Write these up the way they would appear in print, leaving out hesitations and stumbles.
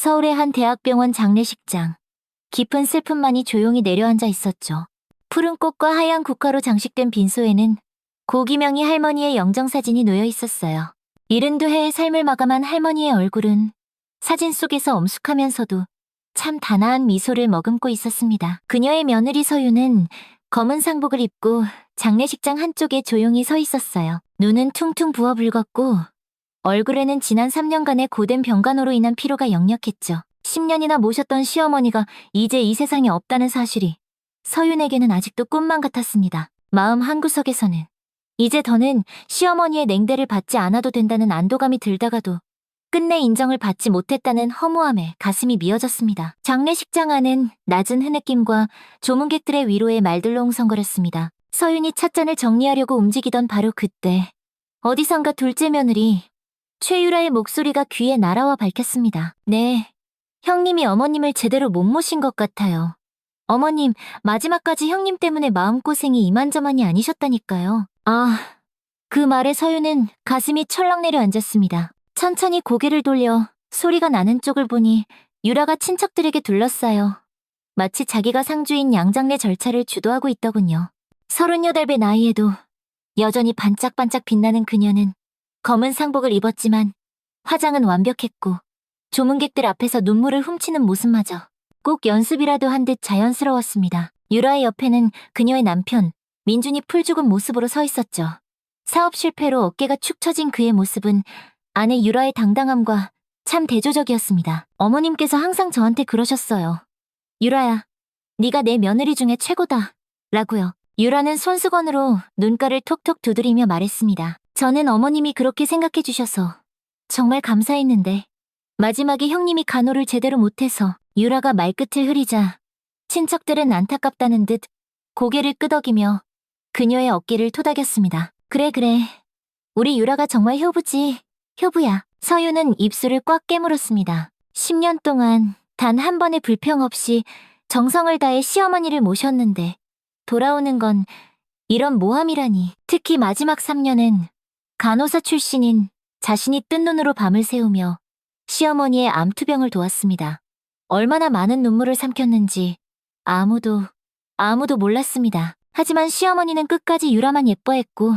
서울의 한 대학병원 장례식장. 깊은 슬픔만이 조용히 내려앉아 있었죠. 푸른 꽃과 하얀 국화로 장식된 빈소에는 고기명희 할머니의 영정사진이 놓여 있었어요. 72회의 삶을 마감한 할머니의 얼굴은 사진 속에서 엄숙하면서도 참 단아한 미소를 머금고 있었습니다. 그녀의 며느리 서유는 검은 상복을 입고 장례식장 한쪽에 조용히 서 있었어요. 눈은 퉁퉁 부어 붉었고 얼굴에는 지난 3년간의 고된 병간호로 인한 피로가 역력했죠. 10년이나 모셨던 시어머니가 이제 이 세상에 없다는 사실이 서윤에게는 아직도 꿈만 같았습니다. 마음 한구석에서는 이제 더는 시어머니의 냉대를 받지 않아도 된다는 안도감이 들다가도 끝내 인정을 받지 못했다는 허무함에 가슴이 미어졌습니다. 장례식장 안은 낮은 흐느낌과 조문객들의 위로의 말들로 웅성거렸습니다. 서윤이 찻잔을 정리하려고 움직이던 바로 그때 어디선가 둘째 며느리 최유라의 목소리가 귀에 날아와 밝혔습니다. 네, 형님이 어머님을 제대로 못 모신 것 같아요. 어머님, 마지막까지 형님 때문에 마음고생이 이만저만이 아니셨다니까요. 아, 그 말에 서유는 가슴이 철렁 내려앉았습니다. 천천히 고개를 돌려 소리가 나는 쪽을 보니 유라가 친척들에게 둘러싸여 마치 자기가 상주인 양장례 절차를 주도하고 있더군요. 38배 나이에도 여전히 반짝반짝 빛나는 그녀는 검은 상복을 입었지만 화장은 완벽했고 조문객들 앞에서 눈물을 훔치는 모습마저 꼭 연습이라도 한 듯 자연스러웠습니다. 유라의 옆에는 그녀의 남편 민준이 풀 죽은 모습으로 서 있었죠. 사업 실패로 어깨가 축 처진 그의 모습은 아내 유라의 당당함과 참 대조적이었습니다. 어머님께서 항상 저한테 그러셨어요. 유라야, 네가 내 며느리 중에 최고다. 라고요. 유라는 손수건으로 눈가를 톡톡 두드리며 말했습니다. 저는 어머님이 그렇게 생각해 주셔서 정말 감사했는데 마지막에 형님이 간호를 제대로 못해서 유라가 말끝을 흐리자 친척들은 안타깝다는 듯 고개를 끄덕이며 그녀의 어깨를 토닥였습니다. 그래. 우리 유라가 정말 효부지. 효부야. 서유는 입술을 꽉 깨물었습니다. 10년 동안 단 한 번의 불평 없이 정성을 다해 시어머니를 모셨는데 돌아오는 건 이런 모함이라니. 특히 마지막 3년은 간호사 출신인 자신이 뜬 눈으로 밤을 새우며 시어머니의 암투병을 도왔습니다. 얼마나 많은 눈물을 삼켰는지 아무도 몰랐습니다. 하지만 시어머니는 끝까지 유라만 예뻐했고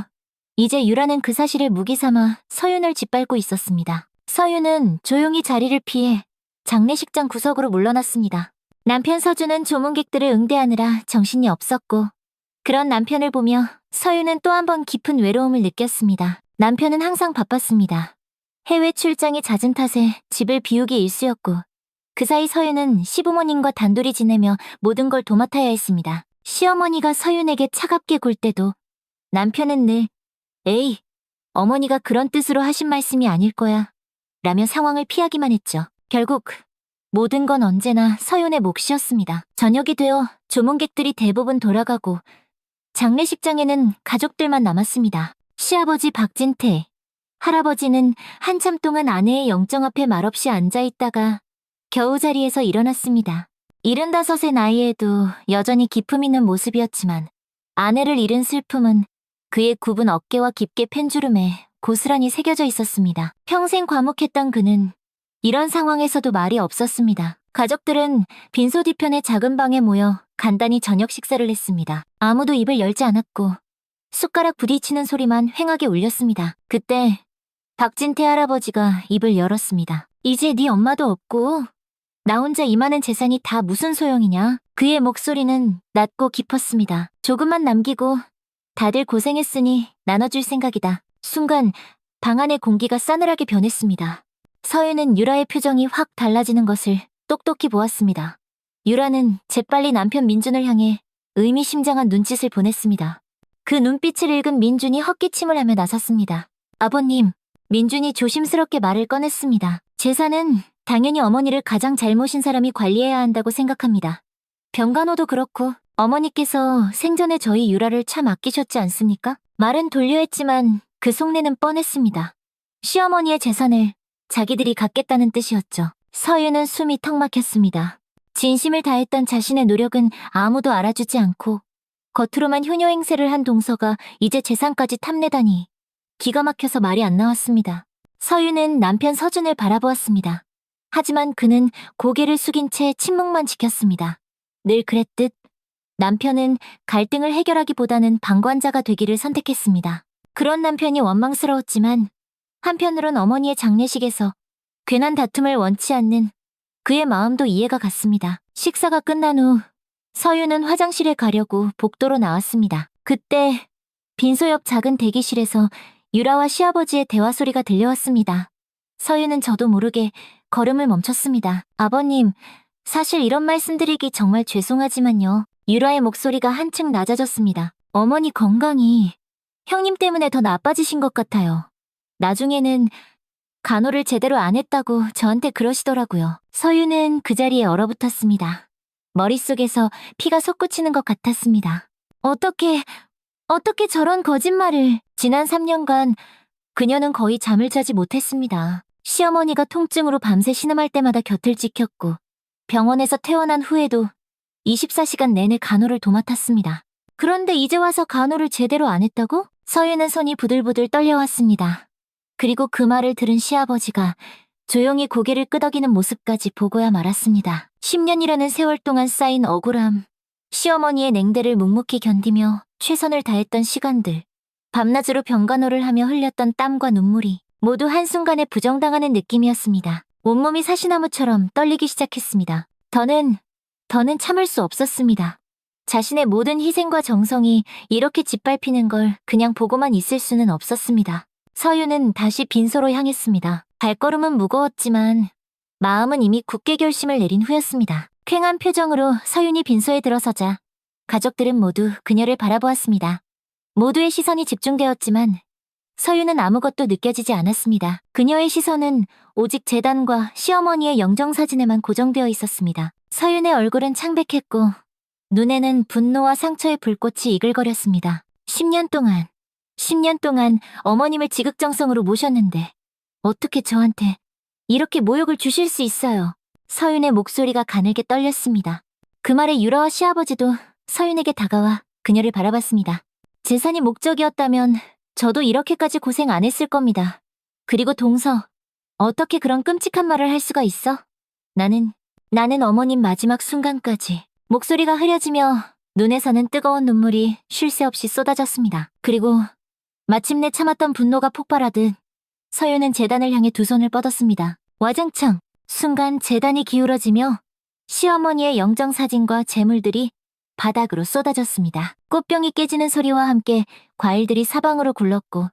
이제 유라는 그 사실을 무기삼아 서윤을 짓밟고 있었습니다. 서윤은 조용히 자리를 피해 장례식장 구석으로 물러났습니다. 남편 서준은 조문객들을 응대하느라 정신이 없었고 그런 남편을 보며 서윤은 또 한 번 깊은 외로움을 느꼈습니다. 남편은 항상 바빴습니다. 해외 출장이 잦은 탓에 집을 비우기 일쑤였고 그 사이 서윤은 시부모님과 단둘이 지내며 모든 걸 도맡아야 했습니다. 시어머니가 서윤에게 차갑게 굴 때도 남편은 늘 에이, 어머니가 그런 뜻으로 하신 말씀이 아닐 거야 라며 상황을 피하기만 했죠. 결국 모든 건 언제나 서윤의 몫이었습니다. 저녁이 되어 조문객들이 대부분 돌아가고 장례식장에는 가족들만 남았습니다. 시아버지 박진태, 할아버지는 한참 동안 아내의 영정 앞에 말없이 앉아있다가 겨우 자리에서 일어났습니다. 75의 나이에도 여전히 기품 있는 모습이었지만 아내를 잃은 슬픔은 그의 굽은 어깨와 깊게 팬 주름에 고스란히 새겨져 있었습니다. 평생 과묵했던 그는 이런 상황에서도 말이 없었습니다. 가족들은 빈소 뒤편의 작은 방에 모여 간단히 저녁 식사를 했습니다. 아무도 입을 열지 않았고 숟가락 부딪히는 소리만 휑하게 울렸습니다. 그때 박진태 할아버지가 입을 열었습니다. 이제 네 엄마도 없고 나 혼자 이 많은 재산이 다 무슨 소용이냐? 그의 목소리는 낮고 깊었습니다. 조금만 남기고 다들 고생했으니 나눠줄 생각이다. 순간 방 안의 공기가 싸늘하게 변했습니다. 서윤은 유라의 표정이 확 달라지는 것을 똑똑히 보았습니다. 유라는 재빨리 남편 민준을 향해 의미심장한 눈짓을 보냈습니다. 그 눈빛을 읽은 민준이 헛기침을 하며 나섰습니다. 아버님, 민준이 조심스럽게 말을 꺼냈습니다. 재산은 당연히 어머니를 가장 잘 모신 사람이 관리해야 한다고 생각합니다. 병간호도 그렇고 어머니께서 생전에 저희 유라를 참 아끼셨지 않습니까? 말은 돌려 했지만 그 속내는 뻔했습니다. 시어머니의 재산을 자기들이 갖겠다는 뜻이었죠. 서유는 숨이 턱 막혔습니다. 진심을 다했던 자신의 노력은 아무도 알아주지 않고 겉으로만 효녀 행세를 한 동서가 이제 재산까지 탐내다니 기가 막혀서 말이 안 나왔습니다. 서유는 남편 서준을 바라보았습니다. 하지만 그는 고개를 숙인 채 침묵만 지켰습니다. 늘 그랬듯 남편은 갈등을 해결하기보다는 방관자가 되기를 선택했습니다. 그런 남편이 원망스러웠지만 한편으론 어머니의 장례식에서 괜한 다툼을 원치 않는 그의 마음도 이해가 갔습니다. 식사가 끝난 후 서유는 화장실에 가려고 복도로 나왔습니다. 그때 빈소 옆 작은 대기실에서 유라와 시아버지의 대화 소리가 들려왔습니다. 서유는 저도 모르게 걸음을 멈췄습니다. 아버님, 사실 이런 말씀드리기 정말 죄송하지만요. 유라의 목소리가 한층 낮아졌습니다. 어머니 건강이 형님 때문에 더 나빠지신 것 같아요. 나중에는 간호를 제대로 안 했다고 저한테 그러시더라고요. 서유는 그 자리에 얼어붙었습니다. 머릿속에서 피가 솟구치는 것 같았습니다. 어떻게 저런 거짓말을. 지난 3년간 그녀는 거의 잠을 자지 못했습니다. 시어머니가 통증으로 밤새 신음할 때마다 곁을 지켰고 병원에서 퇴원한 후에도 24시간 내내 간호를 도맡았습니다. 그런데 이제 와서 간호를 제대로 안 했다고? 서유는 손이 부들부들 떨려왔습니다. 그리고 그 말을 들은 시아버지가 조용히 고개를 끄덕이는 모습까지 보고야 말았습니다. 10년이라는 세월 동안 쌓인 억울함, 시어머니의 냉대를 묵묵히 견디며 최선을 다했던 시간들, 밤낮으로 병간호를 하며 흘렸던 땀과 눈물이 모두 한순간에 부정당하는 느낌이었습니다. 온몸이 사시나무처럼 떨리기 시작했습니다. 더는 참을 수 없었습니다. 자신의 모든 희생과 정성이 이렇게 짓밟히는 걸 그냥 보고만 있을 수는 없었습니다. 서유는 다시 빈소로 향했습니다. 발걸음은 무거웠지만 마음은 이미 굳게 결심을 내린 후였습니다. 쾌한 표정으로 서윤이 빈소에 들어서자 가족들은 모두 그녀를 바라보았습니다. 모두의 시선이 집중되었지만 서유는 아무것도 느껴지지 않았습니다. 그녀의 시선은 오직 재단과 시어머니의 영정사진에만 고정되어 있었습니다. 서윤의 얼굴은 창백했고 눈에는 분노와 상처의 불꽃이 이글거렸습니다. 10년 동안 어머님을 지극정성으로 모셨는데 어떻게 저한테 이렇게 모욕을 주실 수 있어요? 서윤의 목소리가 가늘게 떨렸습니다. 그 말에 유라와 시아버지도 서윤에게 다가와 그녀를 바라봤습니다. 재산이 목적이었다면 저도 이렇게까지 고생 안 했을 겁니다. 그리고 동서, 어떻게 그런 끔찍한 말을 할 수가 있어? 나는 어머님 마지막 순간까지. 목소리가 흐려지며 눈에서는 뜨거운 눈물이 쉴 새 없이 쏟아졌습니다. 그리고 마침내 참았던 분노가 폭발하듯 서윤은 재단을 향해 두 손을 뻗었습니다. 와장창, 순간 재단이 기울어지며 시어머니의 영정사진과 재물들이 바닥으로 쏟아졌습니다. 꽃병이 깨지는 소리와 함께 과일들이 사방으로 굴렀고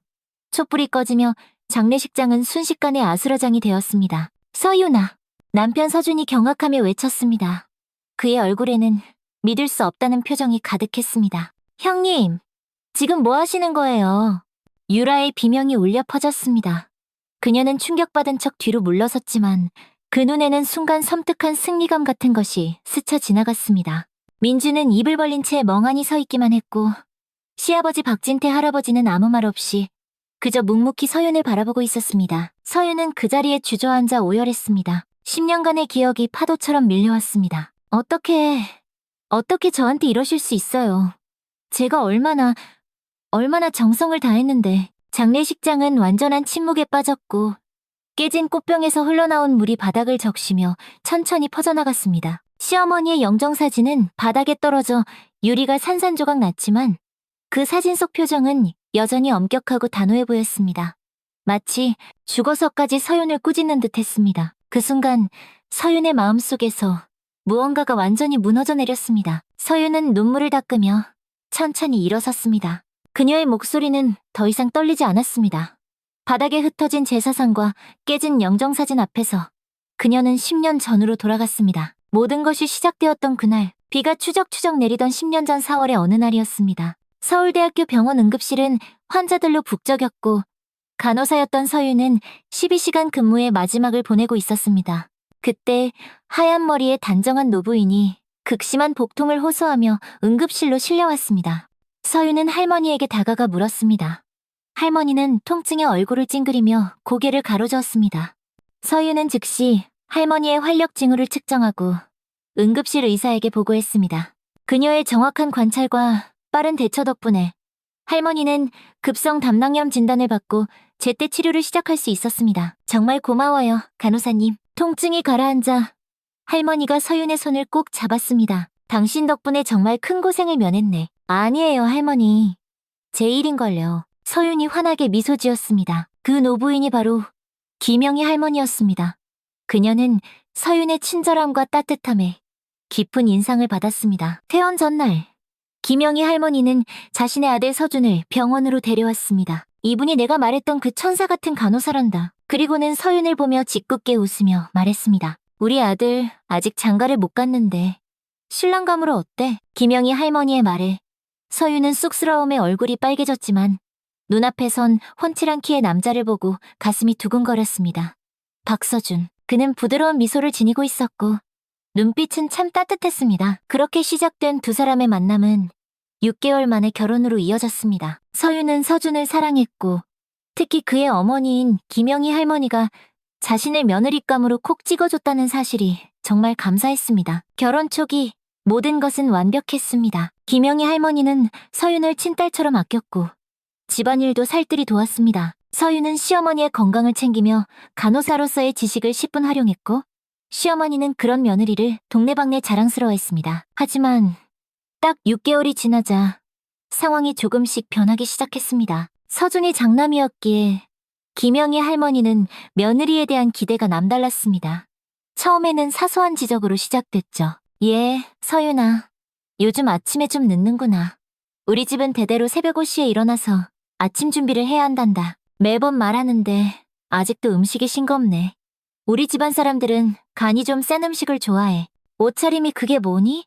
촛불이 꺼지며 장례식장은 순식간에 아수라장이 되었습니다. 서윤아! 남편 서준이 경악하며 외쳤습니다. 그의 얼굴에는 믿을 수 없다는 표정이 가득했습니다. 형님, 지금 뭐 하시는 거예요? 유라의 비명이 울려 퍼졌습니다. 그녀는 충격받은 척 뒤로 물러섰지만 그 눈에는 순간 섬뜩한 승리감 같은 것이 스쳐 지나갔습니다. 민주는 입을 벌린 채 멍하니 서 있기만 했고 시아버지 박진태 할아버지는 아무 말 없이 그저 묵묵히 서윤을 바라보고 있었습니다. 서윤은 그 자리에 주저앉아 오열했습니다. 10년간의 기억이 파도처럼 밀려왔습니다. 어떻게 저한테 이러실 수 있어요? 제가 얼마나 정성을 다했는데. 장례식장은 완전한 침묵에 빠졌고 깨진 꽃병에서 흘러나온 물이 바닥을 적시며 천천히 퍼져나갔습니다. 시어머니의 영정사진은 바닥에 떨어져 유리가 산산조각 났지만 그 사진 속 표정은 여전히 엄격하고 단호해 보였습니다. 마치 죽어서까지 서윤을 꾸짖는 듯 했습니다. 그 순간 서윤의 마음속에서 무언가가 완전히 무너져 내렸습니다. 서윤은 눈물을 닦으며 천천히 일어섰습니다. 그녀의 목소리는 더 이상 떨리지 않았습니다. 바닥에 흩어진 제사상과 깨진 영정사진 앞에서 그녀는 10년 전으로 돌아갔습니다. 모든 것이 시작되었던 그날, 비가 추적추적 내리던 10년 전 4월의 어느 날이었습니다. 서울대학교 병원 응급실은 환자들로 북적였고 간호사였던 서윤은 12시간 근무의 마지막을 보내고 있었습니다. 그때 하얀 머리의 단정한 노부인이 극심한 복통을 호소하며 응급실로 실려왔습니다. 서윤은 할머니에게 다가가 물었습니다. 할머니는 통증에 얼굴을 찡그리며 고개를 가로저었습니다. 서윤은 즉시 할머니의 활력 징후를 측정하고 응급실 의사에게 보고했습니다. 그녀의 정확한 관찰과 빠른 대처 덕분에 할머니는 급성 담낭염 진단을 받고 제때 치료를 시작할 수 있었습니다. 정말 고마워요, 간호사님. 통증이 가라앉아 할머니가 서윤의 손을 꼭 잡았습니다. 당신 덕분에 정말 큰 고생을 면했네. 아니에요, 할머니. 제 일인걸요. 서윤이 환하게 미소 지었습니다. 그 노부인이 바로 김영희 할머니였습니다. 그녀는 서윤의 친절함과 따뜻함에 깊은 인상을 받았습니다. 퇴원 전날, 김영희 할머니는 자신의 아들 서준을 병원으로 데려왔습니다. 이분이 내가 말했던 그 천사 같은 간호사란다. 그리고는 서윤을 보며 짓궂게 웃으며 말했습니다. 우리 아들 아직 장가를 못 갔는데 신랑감으로 어때? 김영희 할머니의 말에 서윤은 쑥스러움에 얼굴이 빨개졌지만 눈앞에선 훤칠한 키의 남자를 보고 가슴이 두근거렸습니다. 박서준. 그는 부드러운 미소를 지니고 있었고 눈빛은 참 따뜻했습니다. 그렇게 시작된 두 사람의 만남은 6개월 만에 결혼으로 이어졌습니다. 서윤은 서준을 사랑했고 특히 그의 어머니인 김영희 할머니가 자신을 며느리감으로 콕 찍어줬다는 사실이 정말 감사했습니다. 결혼 초기 모든 것은 완벽했습니다. 김영희 할머니는 서윤을 친딸처럼 아꼈고 집안일도 살뜰히 도왔습니다. 서윤은 시어머니의 건강을 챙기며 간호사로서의 지식을 10분 활용했고 시어머니는 그런 며느리를 동네방네 자랑스러워했습니다. 하지만 딱 6개월이 지나자 상황이 조금씩 변하기 시작했습니다. 서준이 장남이었기에 김영희 할머니는 며느리에 대한 기대가 남달랐습니다. 처음에는 사소한 지적으로 시작됐죠. 예, 서윤아. 요즘 아침에 좀 늦는구나. 우리 집은 대대로 새벽 5시에 일어나서 아침 준비를 해야 한단다. 매번 말하는데 아직도 음식이 싱겁네. 우리 집안 사람들은 간이 좀 센 음식을 좋아해. 옷차림이 그게 뭐니?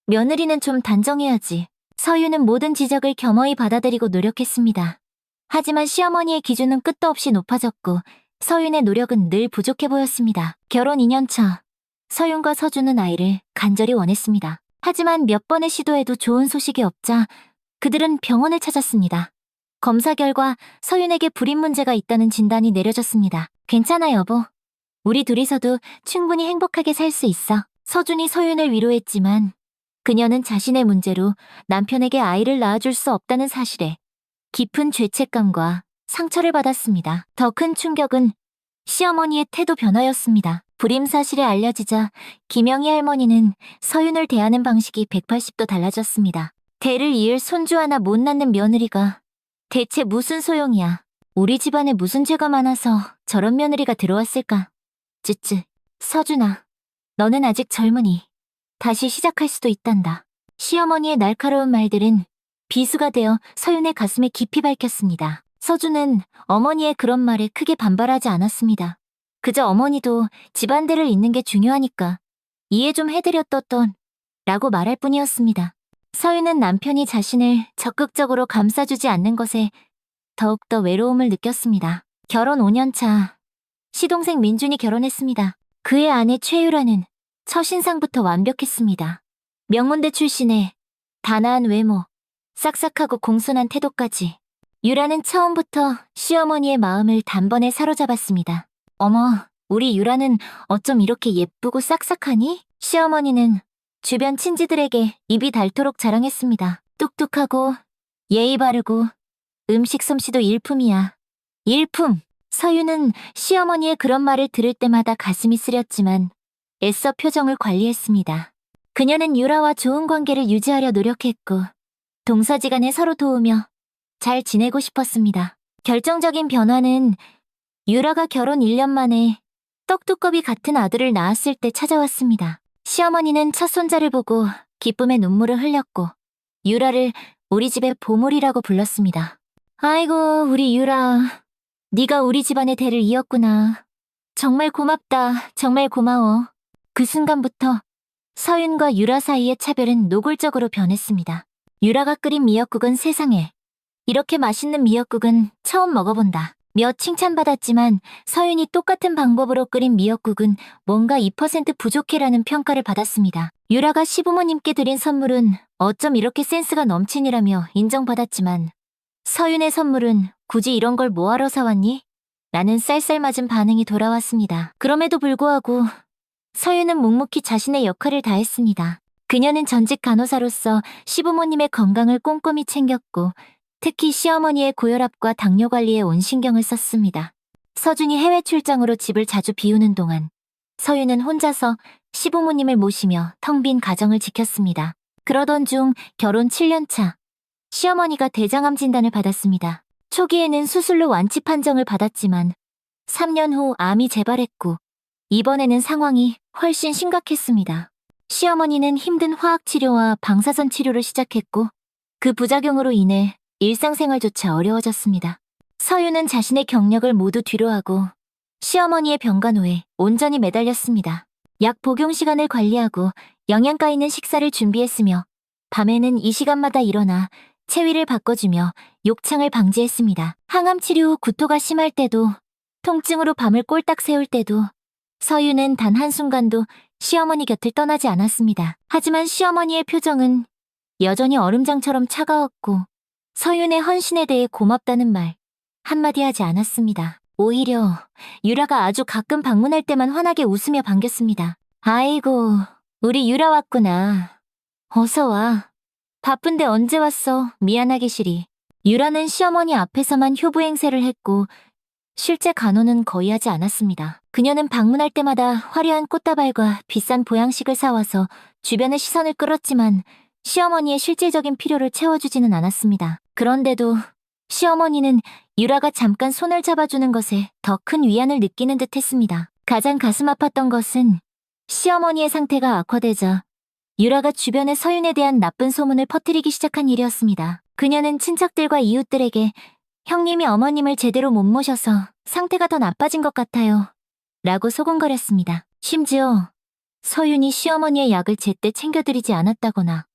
며느리는 좀 단정해야지. 서윤은 모든 지적을 겸허히 받아들이고 노력했습니다. 하지만 시어머니의 기준은 끝도 없이 높아졌고 서윤의 노력은 늘 부족해 보였습니다. 결혼 2년 차, 서윤과 서준은 아이를 간절히 원했습니다. 하지만 몇 번의 시도에도 좋은 소식이 없자 그들은 병원을 찾았습니다. 검사 결과 서윤에게 불임 문제가 있다는 진단이 내려졌습니다. 괜찮아, 여보. 우리 둘이서도 충분히 행복하게 살 수 있어. 서준이 서윤을 위로했지만 그녀는 자신의 문제로 남편에게 아이를 낳아줄 수 없다는 사실에 깊은 죄책감과 상처를 받았습니다. 더 큰 충격은 시어머니의 태도 변화였습니다. 불임 사실이 알려지자 김영희 할머니는 서윤을 대하는 방식이 180도 달라졌습니다. 대를 이을 손주 하나 못 낳는 며느리가 대체 무슨 소용이야. 우리 집안에 무슨 죄가 많아서 저런 며느리가 들어왔을까. 쯔쯔, 서준아. 너는 아직 젊으니 다시 시작할 수도 있단다. 시어머니의 날카로운 말들은 비수가 되어 서윤의 가슴에 깊이 박혔습니다. 서준은 어머니의 그런 말에 크게 반발하지 않았습니다. 그저 어머니도 집안대를 잇는 게 중요하니까 이해 좀 해드렸던 라고 말할 뿐이었습니다. 서윤은 남편이 자신을 적극적으로 감싸주지 않는 것에 더욱더 외로움을 느꼈습니다. 결혼 5년 차, 시동생 민준이 결혼했습니다. 그의 아내 최유라는 첫인상부터 완벽했습니다. 명문대 출신에 단아한 외모, 싹싹하고 공손한 태도까지. 유라는 처음부터 시어머니의 마음을 단번에 사로잡았습니다. 어머, 우리 유라는 어쩜 이렇게 예쁘고 싹싹하니? 시어머니는 주변 친지들에게 입이 닳도록 자랑했습니다. 똑똑하고 예의 바르고 음식 솜씨도 일품이야. 일품! 서윤은 시어머니의 그런 말을 들을 때마다 가슴이 쓰렸지만 애써 표정을 관리했습니다. 그녀는 유라와 좋은 관계를 유지하려 노력했고 동서지간에 서로 도우며 잘 지내고 싶었습니다. 결정적인 변화는 유라가 결혼 1년 만에 떡두꺼비 같은 아들을 낳았을 때 찾아왔습니다. 시어머니는 첫 손자를 보고 기쁨의 눈물을 흘렸고 유라를 우리 집의 보물이라고 불렀습니다. 아이고, 우리 유라. 네가 우리 집안의 대를 이었구나. 정말 고맙다. 정말 고마워. 그 순간부터 서윤과 유라 사이의 차별은 노골적으로 변했습니다. 유라가 끓인 미역국은 세상에 이렇게 맛있는 미역국은 처음 먹어본다. 몇 칭찬받았지만 서윤이 똑같은 방법으로 끓인 미역국은 뭔가 2% 부족해라는 평가를 받았습니다. 유라가 시부모님께 드린 선물은 어쩜 이렇게 센스가 넘치니라며 인정받았지만 서윤의 선물은 굳이 이런 걸 뭐하러 사왔니? 라는 쌀쌀맞은 반응이 돌아왔습니다. 그럼에도 불구하고 서윤은 묵묵히 자신의 역할을 다했습니다. 그녀는 전직 간호사로서 시부모님의 건강을 꼼꼼히 챙겼고 특히 시어머니의 고혈압과 당뇨 관리에 온 신경을 썼습니다. 서준이 해외 출장으로 집을 자주 비우는 동안 서유는 혼자서 시부모님을 모시며 텅 빈 가정을 지켰습니다. 그러던 중 결혼 7년 차 시어머니가 대장암 진단을 받았습니다. 초기에는 수술로 완치 판정을 받았지만 3년 후 암이 재발했고 이번에는 상황이 훨씬 심각했습니다. 시어머니는 힘든 화학치료와 방사선 치료를 시작했고 그 부작용으로 인해 일상생활조차 어려워졌습니다. 서유는 자신의 경력을 모두 뒤로하고 시어머니의 병간호에 온전히 매달렸습니다. 약 복용 시간을 관리하고 영양가 있는 식사를 준비했으며 밤에는 이 시간마다 일어나 체위를 바꿔주며 욕창을 방지했습니다. 항암 치료 후 구토가 심할 때도 통증으로 밤을 꼴딱 새울 때도 서유는 단 한순간도 시어머니 곁을 떠나지 않았습니다. 하지만 시어머니의 표정은 여전히 얼음장처럼 차가웠고 서윤의 헌신에 대해 고맙다는 말 한마디 하지 않았습니다. 오히려 유라가 아주 가끔 방문할 때만 환하게 웃으며 반겼습니다. 아이고, 우리 유라 왔구나. 어서 와. 바쁜데 언제 왔어? 미안하기 싫이. 유라는 시어머니 앞에서만 효부 행세를 했고 실제 간호는 거의 하지 않았습니다. 그녀는 방문할 때마다 화려한 꽃다발과 비싼 보양식을 사와서 주변의 시선을 끌었지만 시어머니의 실질적인 필요를 채워주지는 않았습니다. 그런데도 시어머니는 유라가 잠깐 손을 잡아주는 것에 더 큰 위안을 느끼는 듯 했습니다. 가장 가슴 아팠던 것은 시어머니의 상태가 악화되자 유라가 주변의 서윤에 대한 나쁜 소문을 퍼뜨리기 시작한 일이었습니다. 그녀는 친척들과 이웃들에게 형님이 어머님을 제대로 못 모셔서 상태가 더 나빠진 것 같아요. 라고 소곤거렸습니다. 심지어 서윤이 시어머니의 약을 제때 챙겨드리지 않았다거나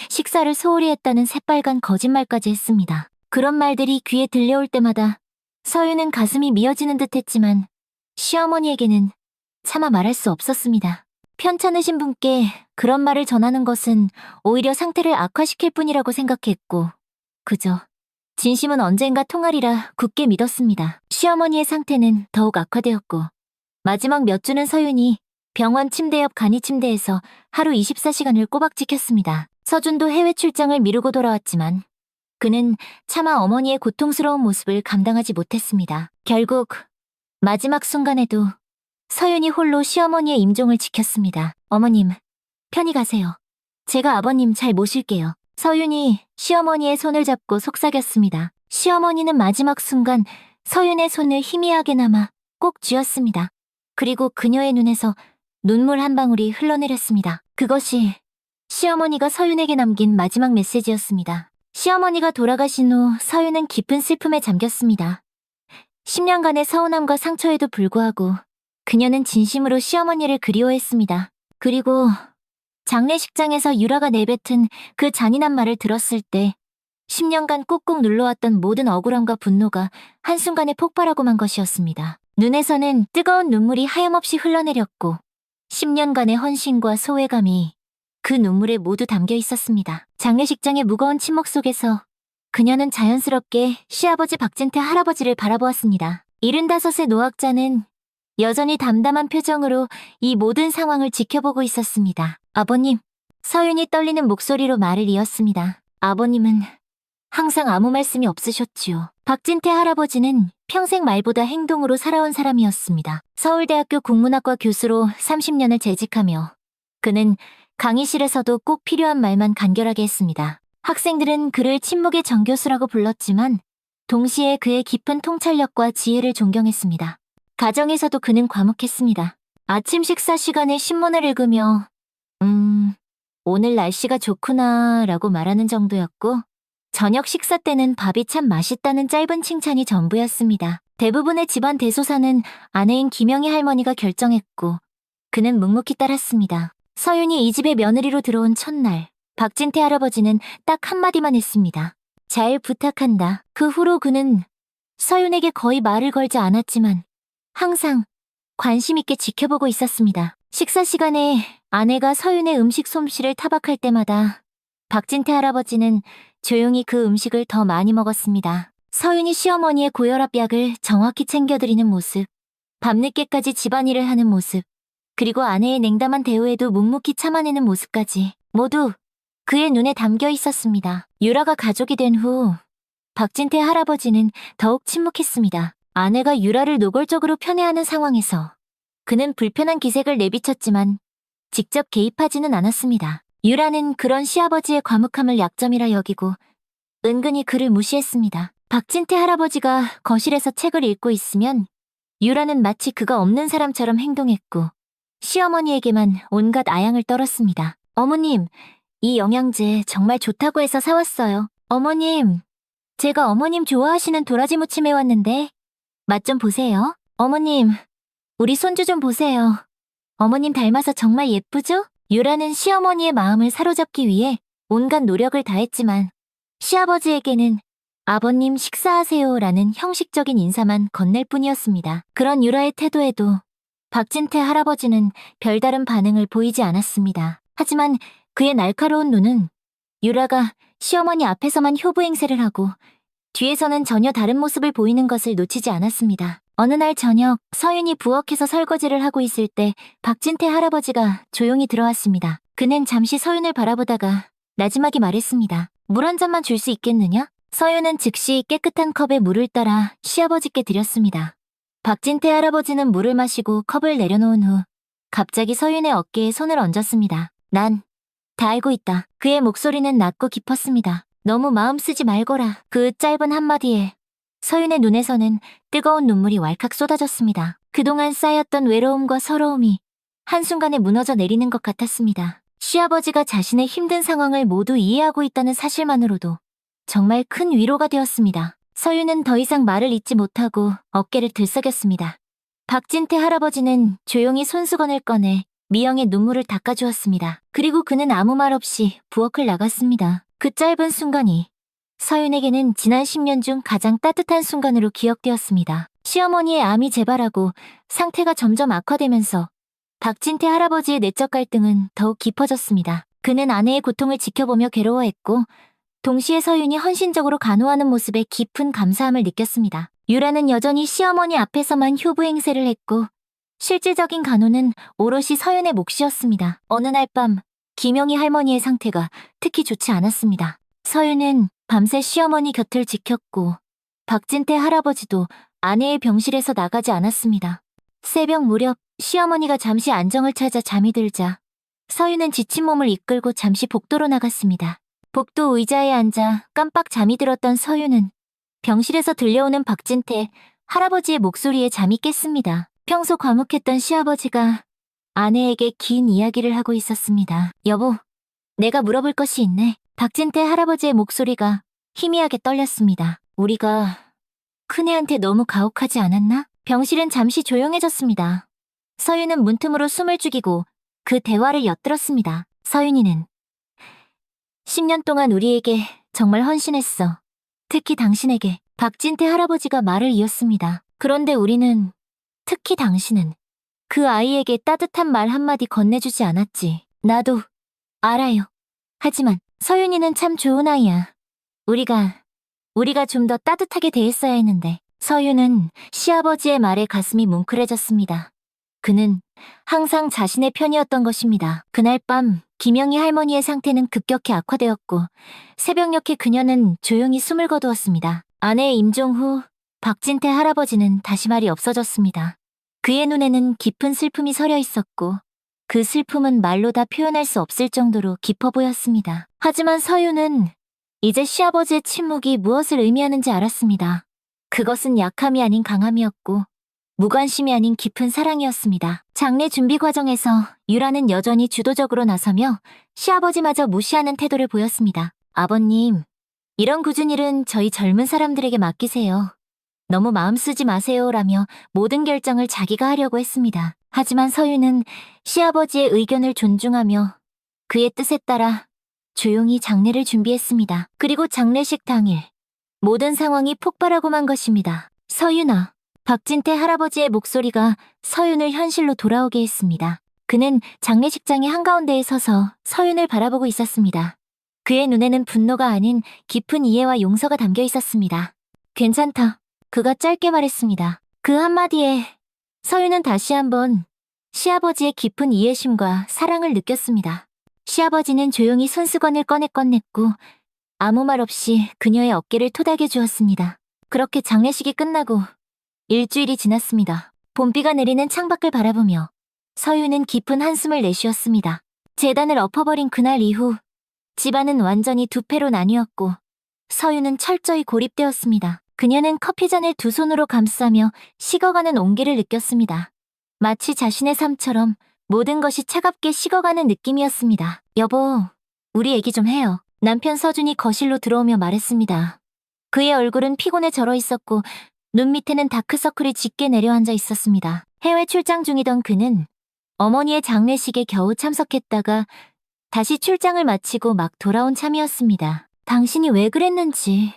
식사를 소홀히 했다는 새빨간 거짓말까지 했습니다. 그런 말들이 귀에 들려올 때마다 서윤은 가슴이 미어지는 듯 했지만 시어머니에게는 차마 말할 수 없었습니다. 편찮으신 분께 그런 말을 전하는 것은 오히려 상태를 악화시킬 뿐이라고 생각했고 그저 진심은 언젠가 통하리라 굳게 믿었습니다. 시어머니의 상태는 더욱 악화되었고 마지막 몇 주는 서윤이 병원 침대 옆 간이 침대에서 하루 24시간을 꼬박 지켰습니다. 서준도 해외 출장을 미루고 돌아왔지만 그는 차마 어머니의 고통스러운 모습을 감당하지 못했습니다. 결국 마지막 순간에도 서윤이 홀로 시어머니의 임종을 지켰습니다. 어머님, 편히 가세요. 제가 아버님 잘 모실게요. 서윤이 시어머니의 손을 잡고 속삭였습니다. 시어머니는 마지막 순간 서윤의 손을 희미하게나마 꼭 쥐었습니다. 그리고 그녀의 눈에서 눈물 한 방울이 흘러내렸습니다. 그것이 시어머니가 서윤에게 남긴 마지막 메시지였습니다. 시어머니가 돌아가신 후 서윤은 깊은 슬픔에 잠겼습니다. 10년간의 서운함과 상처에도 불구하고 그녀는 진심으로 시어머니를 그리워했습니다. 그리고 장례식장에서 유라가 내뱉은 그 잔인한 말을 들었을 때 10년간 꾹꾹 눌러왔던 모든 억울함과 분노가 한순간에 폭발하고 만 것이었습니다. 눈에서는 뜨거운 눈물이 하염없이 흘러내렸고 10년간의 헌신과 소외감이 그 눈물에 모두 담겨 있었습니다. 장례식장의 무거운 침묵 속에서 그녀는 자연스럽게 시아버지 박진태 할아버지를 바라보았습니다. 75의 노학자는 여전히 담담한 표정으로 이 모든 상황을 지켜보고 있었습니다. 아버님, 서윤이 떨리는 목소리로 말을 이었습니다. 아버님은 항상 아무 말씀이 없으셨지요. 박진태 할아버지는 평생 말보다 행동으로 살아온 사람이었습니다. 서울대학교 국문학과 교수로 30년을 재직하며 그는 강의실에서도 꼭 필요한 말만 간결하게 했습니다. 학생들은 그를 침묵의 정교수라고 불렀지만 동시에 그의 깊은 통찰력과 지혜를 존경했습니다. 가정에서도 그는 과묵했습니다. 아침 식사 시간에 신문을 읽으며 오늘 날씨가 좋구나 라고 말하는 정도였고 저녁 식사 때는 밥이 참 맛있다는 짧은 칭찬이 전부였습니다. 대부분의 집안 대소사는 아내인 김영희 할머니가 결정했고 그는 묵묵히 따랐습니다. 서윤이 이 집에 며느리로 들어온 첫날 박진태 할아버지는 딱 한마디만 했습니다. 잘 부탁한다. 그 후로 그는 서윤에게 거의 말을 걸지 않았지만 항상 관심 있게 지켜보고 있었습니다. 식사 시간에 아내가 서윤의 음식 솜씨를 타박할 때마다 박진태 할아버지는 조용히 그 음식을 더 많이 먹었습니다. 서윤이 시어머니의 고혈압 약을 정확히 챙겨드리는 모습, 밤늦게까지 집안일을 하는 모습, 그리고 아내의 냉담한 대우에도 묵묵히 참아내는 모습까지 모두 그의 눈에 담겨 있었습니다. 유라가 가족이 된 후 박진태 할아버지는 더욱 침묵했습니다. 아내가 유라를 노골적으로 편애하는 상황에서 그는 불편한 기색을 내비쳤지만 직접 개입하지는 않았습니다. 유라는 그런 시아버지의 과묵함을 약점이라 여기고 은근히 그를 무시했습니다. 박진태 할아버지가 거실에서 책을 읽고 있으면 유라는 마치 그가 없는 사람처럼 행동했고 시어머니에게만 온갖 아양을 떨었습니다. 어머님, 이 영양제 정말 좋다고 해서 사왔어요. 어머님, 제가 어머님 좋아하시는 도라지 무침 해왔는데 맛 좀 보세요. 어머님, 우리 손주 좀 보세요. 어머님 닮아서 정말 예쁘죠? 유라는 시어머니의 마음을 사로잡기 위해 온갖 노력을 다했지만 시아버지에게는 아버님 식사하세요라는 형식적인 인사만 건넬 뿐이었습니다. 그런 유라의 태도에도 박진태 할아버지는 별다른 반응을 보이지 않았습니다. 하지만 그의 날카로운 눈은 유라가 시어머니 앞에서만 효부 행세를 하고 뒤에서는 전혀 다른 모습을 보이는 것을 놓치지 않았습니다. 어느 날 저녁 서윤이 부엌에서 설거지를 하고 있을 때 박진태 할아버지가 조용히 들어왔습니다. 그는 잠시 서윤을 바라보다가 나지막이 말했습니다. 물 한 잔만 줄 수 있겠느냐? 서윤은 즉시 깨끗한 컵에 물을 따라 시아버지께 드렸습니다. 박진태 할아버지는 물을 마시고 컵을 내려놓은 후 갑자기 서윤의 어깨에 손을 얹었습니다. 난 다 알고 있다. 그의 목소리는 낮고 깊었습니다. 너무 마음 쓰지 말거라. 그 짧은 한마디에 서윤의 눈에서는 뜨거운 눈물이 왈칵 쏟아졌습니다. 그동안 쌓였던 외로움과 서러움이 한순간에 무너져 내리는 것 같았습니다. 시아버지가 자신의 힘든 상황을 모두 이해하고 있다는 사실만으로도 정말 큰 위로가 되었습니다. 서윤은 더 이상 말을 잇지 못하고 어깨를 들썩였습니다. 박진태 할아버지는 조용히 손수건을 꺼내 미영의 눈물을 닦아주었습니다. 그리고 그는 아무 말 없이 부엌을 나갔습니다. 그 짧은 순간이 서윤에게는 지난 10년 중 가장 따뜻한 순간으로 기억되었습니다. 시어머니의 암이 재발하고 상태가 점점 악화되면서 박진태 할아버지의 내적 갈등은 더욱 깊어졌습니다. 그는 아내의 고통을 지켜보며 괴로워했고 동시에 서윤이 헌신적으로 간호하는 모습에 깊은 감사함을 느꼈습니다. 유라는 여전히 시어머니 앞에서만 효부 행세를 했고 실질적인 간호는 오롯이 서윤의 몫이었습니다. 어느 날 밤 김영희 할머니의 상태가 특히 좋지 않았습니다. 서윤은 밤새 시어머니 곁을 지켰고 박진태 할아버지도 아내의 병실에서 나가지 않았습니다. 새벽 무렵 시어머니가 잠시 안정을 찾아 잠이 들자 서윤은 지친 몸을 이끌고 잠시 복도로 나갔습니다. 복도 의자에 앉아 깜빡 잠이 들었던 서윤은 병실에서 들려오는 박진태 할아버지의 목소리에 잠이 깼습니다. 평소 과묵했던 시아버지가 아내에게 긴 이야기를 하고 있었습니다. 여보, 내가 물어볼 것이 있네. 박진태 할아버지의 목소리가 희미하게 떨렸습니다. 우리가 큰애한테 너무 가혹하지 않았나? 병실은 잠시 조용해졌습니다. 서윤은 문틈으로 숨을 죽이고 그 대화를 엿들었습니다. 서윤이는 10년 동안 우리에게 정말 헌신했어. 특히 당신에게. 박진태 할아버지가 말을 이었습니다. 그런데 우리는, 특히 당신은 그 아이에게 따뜻한 말 한마디 건네주지 않았지. 나도 알아요. 하지만 서윤이는 참 좋은 아이야. 우리가 좀 더 따뜻하게 대했어야 했는데. 서윤은 시아버지의 말에 가슴이 뭉클해졌습니다. 그는 항상 자신의 편이었던 것입니다. 그날 밤 김영희 할머니의 상태는 급격히 악화되었고 새벽녘에 그녀는 조용히 숨을 거두었습니다. 아내의 임종 후 박진태 할아버지는 다시 말이 없어졌습니다. 그의 눈에는 깊은 슬픔이 서려 있었고 그 슬픔은 말로 다 표현할 수 없을 정도로 깊어 보였습니다. 하지만 서윤은 이제 시아버지의 침묵이 무엇을 의미하는지 알았습니다. 그것은 약함이 아닌 강함이었고 무관심이 아닌 깊은 사랑이었습니다. 장례 준비 과정에서 유라는 여전히 주도적으로 나서며 시아버지마저 무시하는 태도를 보였습니다. 아버님, 이런 굳은 일은 저희 젊은 사람들에게 맡기세요. 너무 마음 쓰지 마세요라며 모든 결정을 자기가 하려고 했습니다. 하지만 서윤은 시아버지의 의견을 존중하며 그의 뜻에 따라 조용히 장례를 준비했습니다. 그리고 장례식 당일 모든 상황이 폭발하고만 것입니다. 서윤아. 박진태 할아버지의 목소리가 서윤을 현실로 돌아오게 했습니다. 그는 장례식장의 한가운데에 서서 서윤을 바라보고 있었습니다. 그의 눈에는 분노가 아닌 깊은 이해와 용서가 담겨 있었습니다. 괜찮다. 그가 짧게 말했습니다. 그 한마디에 서윤은 다시 한번 시아버지의 깊은 이해심과 사랑을 느꼈습니다. 시아버지는 조용히 손수건을 꺼냈고 아무 말 없이 그녀의 어깨를 토닥여 주었습니다. 그렇게 장례식이 끝나고 일주일이 지났습니다. 봄비가 내리는 창밖을 바라보며 서유는 깊은 한숨을 내쉬었습니다. 재단을 엎어버린 그날 이후 집안은 완전히 두 패로 나뉘었고 서유는 철저히 고립되었습니다. 그녀는 커피잔을 두 손으로 감싸며 식어가는 온기를 느꼈습니다. 마치 자신의 삶처럼 모든 것이 차갑게 식어가는 느낌이었습니다. 여보, 우리 얘기 좀 해요. 남편 서준이 거실로 들어오며 말했습니다. 그의 얼굴은 피곤에 절어 있었고 눈 밑에는 다크서클이 짙게 내려앉아 있었습니다. 해외 출장 중이던 그는 어머니의 장례식에 겨우 참석했다가 다시 출장을 마치고 막 돌아온 참이었습니다. 당신이 왜 그랬는지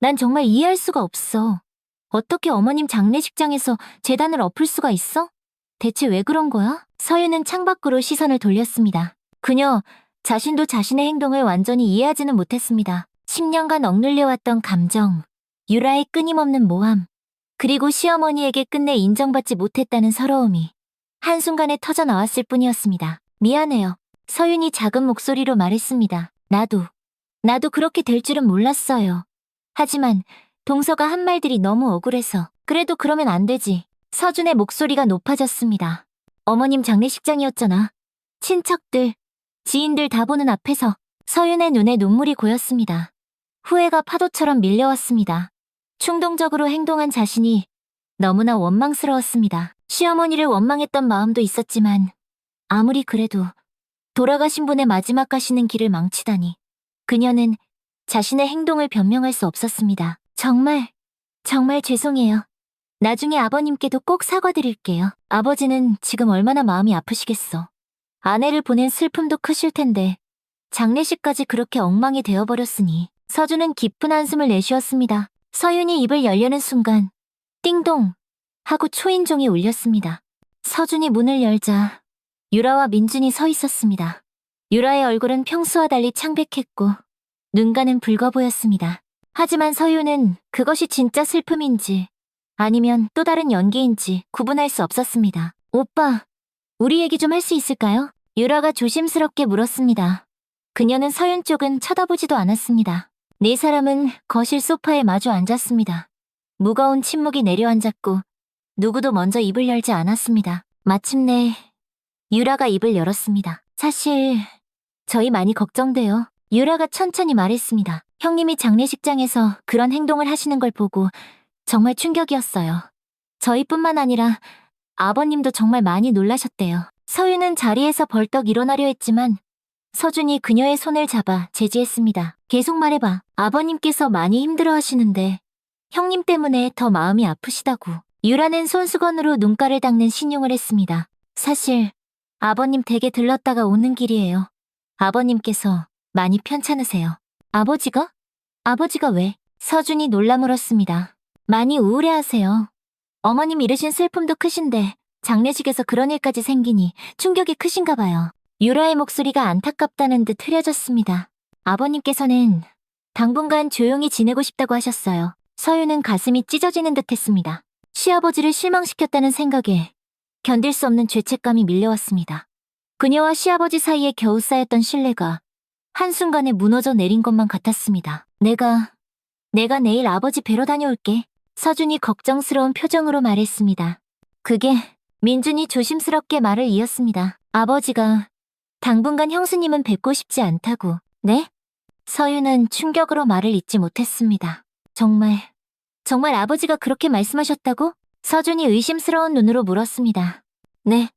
난 정말 이해할 수가 없어. 어떻게 어머님 장례식장에서 재단을 엎을 수가 있어? 대체 왜 그런 거야? 서유는 창밖으로 시선을 돌렸습니다. 그녀 자신도 자신의 행동을 완전히 이해하지는 못했습니다. 10년간 억눌려왔던 감정, 유라의 끊임없는 모함, 그리고 시어머니에게 끝내 인정받지 못했다는 서러움이 한순간에 터져나왔을 뿐이었습니다. 미안해요. 서윤이 작은 목소리로 말했습니다. 나도 그렇게 될 줄은 몰랐어요. 하지만 동서가 한 말들이 너무 억울해서. 그래도 그러면 안 되지. 서준의 목소리가 높아졌습니다. 어머님 장례식장이었잖아. 친척들, 지인들 다 보는 앞에서. 서윤의 눈에 눈물이 고였습니다. 후회가 파도처럼 밀려왔습니다. 충동적으로 행동한 자신이 너무나 원망스러웠습니다. 시어머니를 원망했던 마음도 있었지만 아무리 그래도 돌아가신 분의 마지막 가시는 길을 망치다니. 그녀는 자신의 행동을 변명할 수 없었습니다. 정말 죄송해요. 나중에 아버님께도 꼭 사과드릴게요. 아버지는 지금 얼마나 마음이 아프시겠어. 아내를 보낸 슬픔도 크실 텐데 장례식까지 그렇게 엉망이 되어버렸으니. 서준은 깊은 한숨을 내쉬었습니다. 서윤이 입을 열려는 순간 띵동 하고 초인종이 울렸습니다. 서준이 문을 열자 유라와 민준이 서 있었습니다. 유라의 얼굴은 평소와 달리 창백했고 눈가는 붉어 보였습니다. 하지만 서윤은 그것이 진짜 슬픔인지 아니면 또 다른 연기인지 구분할 수 없었습니다. 오빠, 우리 얘기 좀 할 수 있을까요? 유라가 조심스럽게 물었습니다. 그녀는 서윤 쪽은 쳐다보지도 않았습니다. 네 사람은 거실 소파에 마주 앉았습니다. 무거운 침묵이 내려앉았고 누구도 먼저 입을 열지 않았습니다. 마침내 유라가 입을 열었습니다. 사실 저희 많이 걱정돼요. 유라가 천천히 말했습니다. 형님이 장례식장에서 그런 행동을 하시는 걸 보고 정말 충격이었어요. 저희뿐만 아니라 아버님도 정말 많이 놀라셨대요. 서윤은 자리에서 벌떡 일어나려 했지만 서준이 그녀의 손을 잡아 제지했습니다. 계속 말해봐. 아버님께서 많이 힘들어하시는데 형님 때문에 더 마음이 아프시다고. 유라는 손수건으로 눈가를 닦는 신용을 했습니다. 사실 아버님 댁에 들렀다가 오는 길이에요. 아버님께서 많이 편찮으세요. 아버지가? 아버지가 왜? 서준이 놀라 물었습니다. 많이 우울해하세요. 어머님 잃으신 슬픔도 크신데 장례식에서 그런 일까지 생기니 충격이 크신가 봐요. 유라의 목소리가 안타깝다는 듯 흐려졌습니다. 아버님께서는 당분간 조용히 지내고 싶다고 하셨어요. 서유는 가슴이 찢어지는 듯 했습니다. 시아버지를 실망시켰다는 생각에 견딜 수 없는 죄책감이 밀려왔습니다. 그녀와 시아버지 사이에 겨우 쌓였던 신뢰가 한순간에 무너져 내린 것만 같았습니다. 내가 내일 아버지 뵈러 다녀올게. 서준이 걱정스러운 표정으로 말했습니다. 그게 민준이 조심스럽게 말을 이었습니다. 아버지가 당분간 형수님은 뵙고 싶지 않다고. 네? 서유는 충격으로 말을 잇지 못했습니다. 정말 아버지가 그렇게 말씀하셨다고? 서준이 의심스러운 눈으로 물었습니다. 네.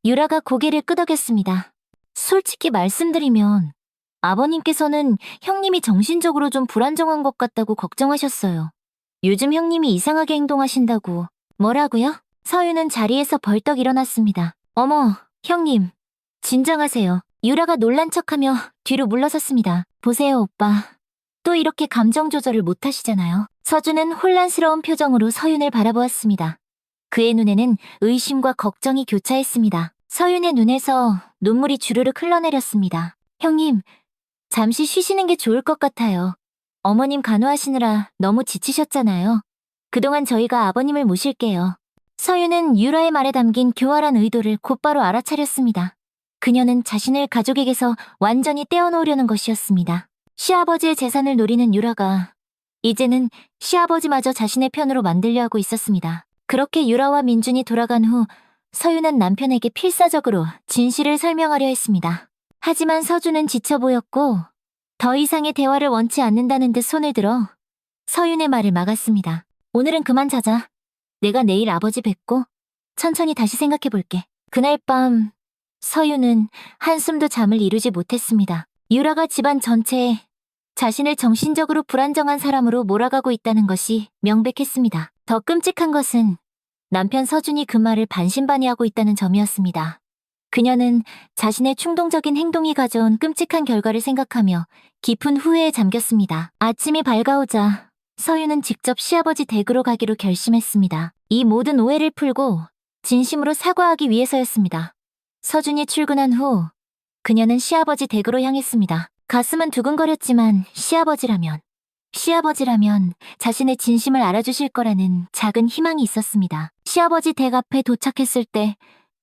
유라가 고개를 끄덕였습니다. 솔직히 말씀드리면 아버님께서는 형님이 정신적으로 좀 불안정한 것 같다고 걱정하셨어요. 요즘 형님이 이상하게 행동하신다고. 뭐라고요? 서유는 자리에서 벌떡 일어났습니다. 어머, 형님. 진정하세요. 유라가 놀란 척하며 뒤로 물러섰습니다. 보세요, 오빠. 또 이렇게 감정 조절을 못하시잖아요. 서준은 혼란스러운 표정으로 서윤을 바라보았습니다. 그의 눈에는 의심과 걱정이 교차했습니다. 서윤의 눈에서 눈물이 주르륵 흘러내렸습니다. 형님, 잠시 쉬시는 게 좋을 것 같아요. 어머님 간호하시느라 너무 지치셨잖아요. 그동안 저희가 아버님을 모실게요. 서윤은 유라의 말에 담긴 교활한 의도를 곧바로 알아차렸습니다. 그녀는 자신을 가족에게서 완전히 떼어놓으려는 것이었습니다. 시아버지의 재산을 노리는 유라가 이제는 시아버지마저 자신의 편으로 만들려 하고 있었습니다. 그렇게 유라와 민준이 돌아간 후 서유는 남편에게 필사적으로 진실을 설명하려 했습니다. 하지만 서준은 지쳐 보였고 더 이상의 대화를 원치 않는다는 듯 손을 들어 서윤의 말을 막았습니다. 오늘은 그만 자자. 내가 내일 아버지 뵙고 천천히 다시 생각해 볼게. 그날 밤 서윤은 한숨도 잠을 이루지 못했습니다. 유라가 집안 전체에 자신을 정신적으로 불안정한 사람으로 몰아가고 있다는 것이 명백했습니다. 더 끔찍한 것은 남편 서준이 그 말을 반신반의하고 있다는 점이었습니다. 그녀는 자신의 충동적인 행동이 가져온 끔찍한 결과를 생각하며 깊은 후회에 잠겼습니다. 아침이 밝아오자 서윤은 직접 시아버지 댁으로 가기로 결심했습니다. 이 모든 오해를 풀고 진심으로 사과하기 위해서였습니다. 서준이 출근한 후 그녀는 시아버지 댁으로 향했습니다. 가슴은 두근거렸지만 시아버지라면 자신의 진심을 알아주실 거라는 작은 희망이 있었습니다. 시아버지 댁 앞에 도착했을 때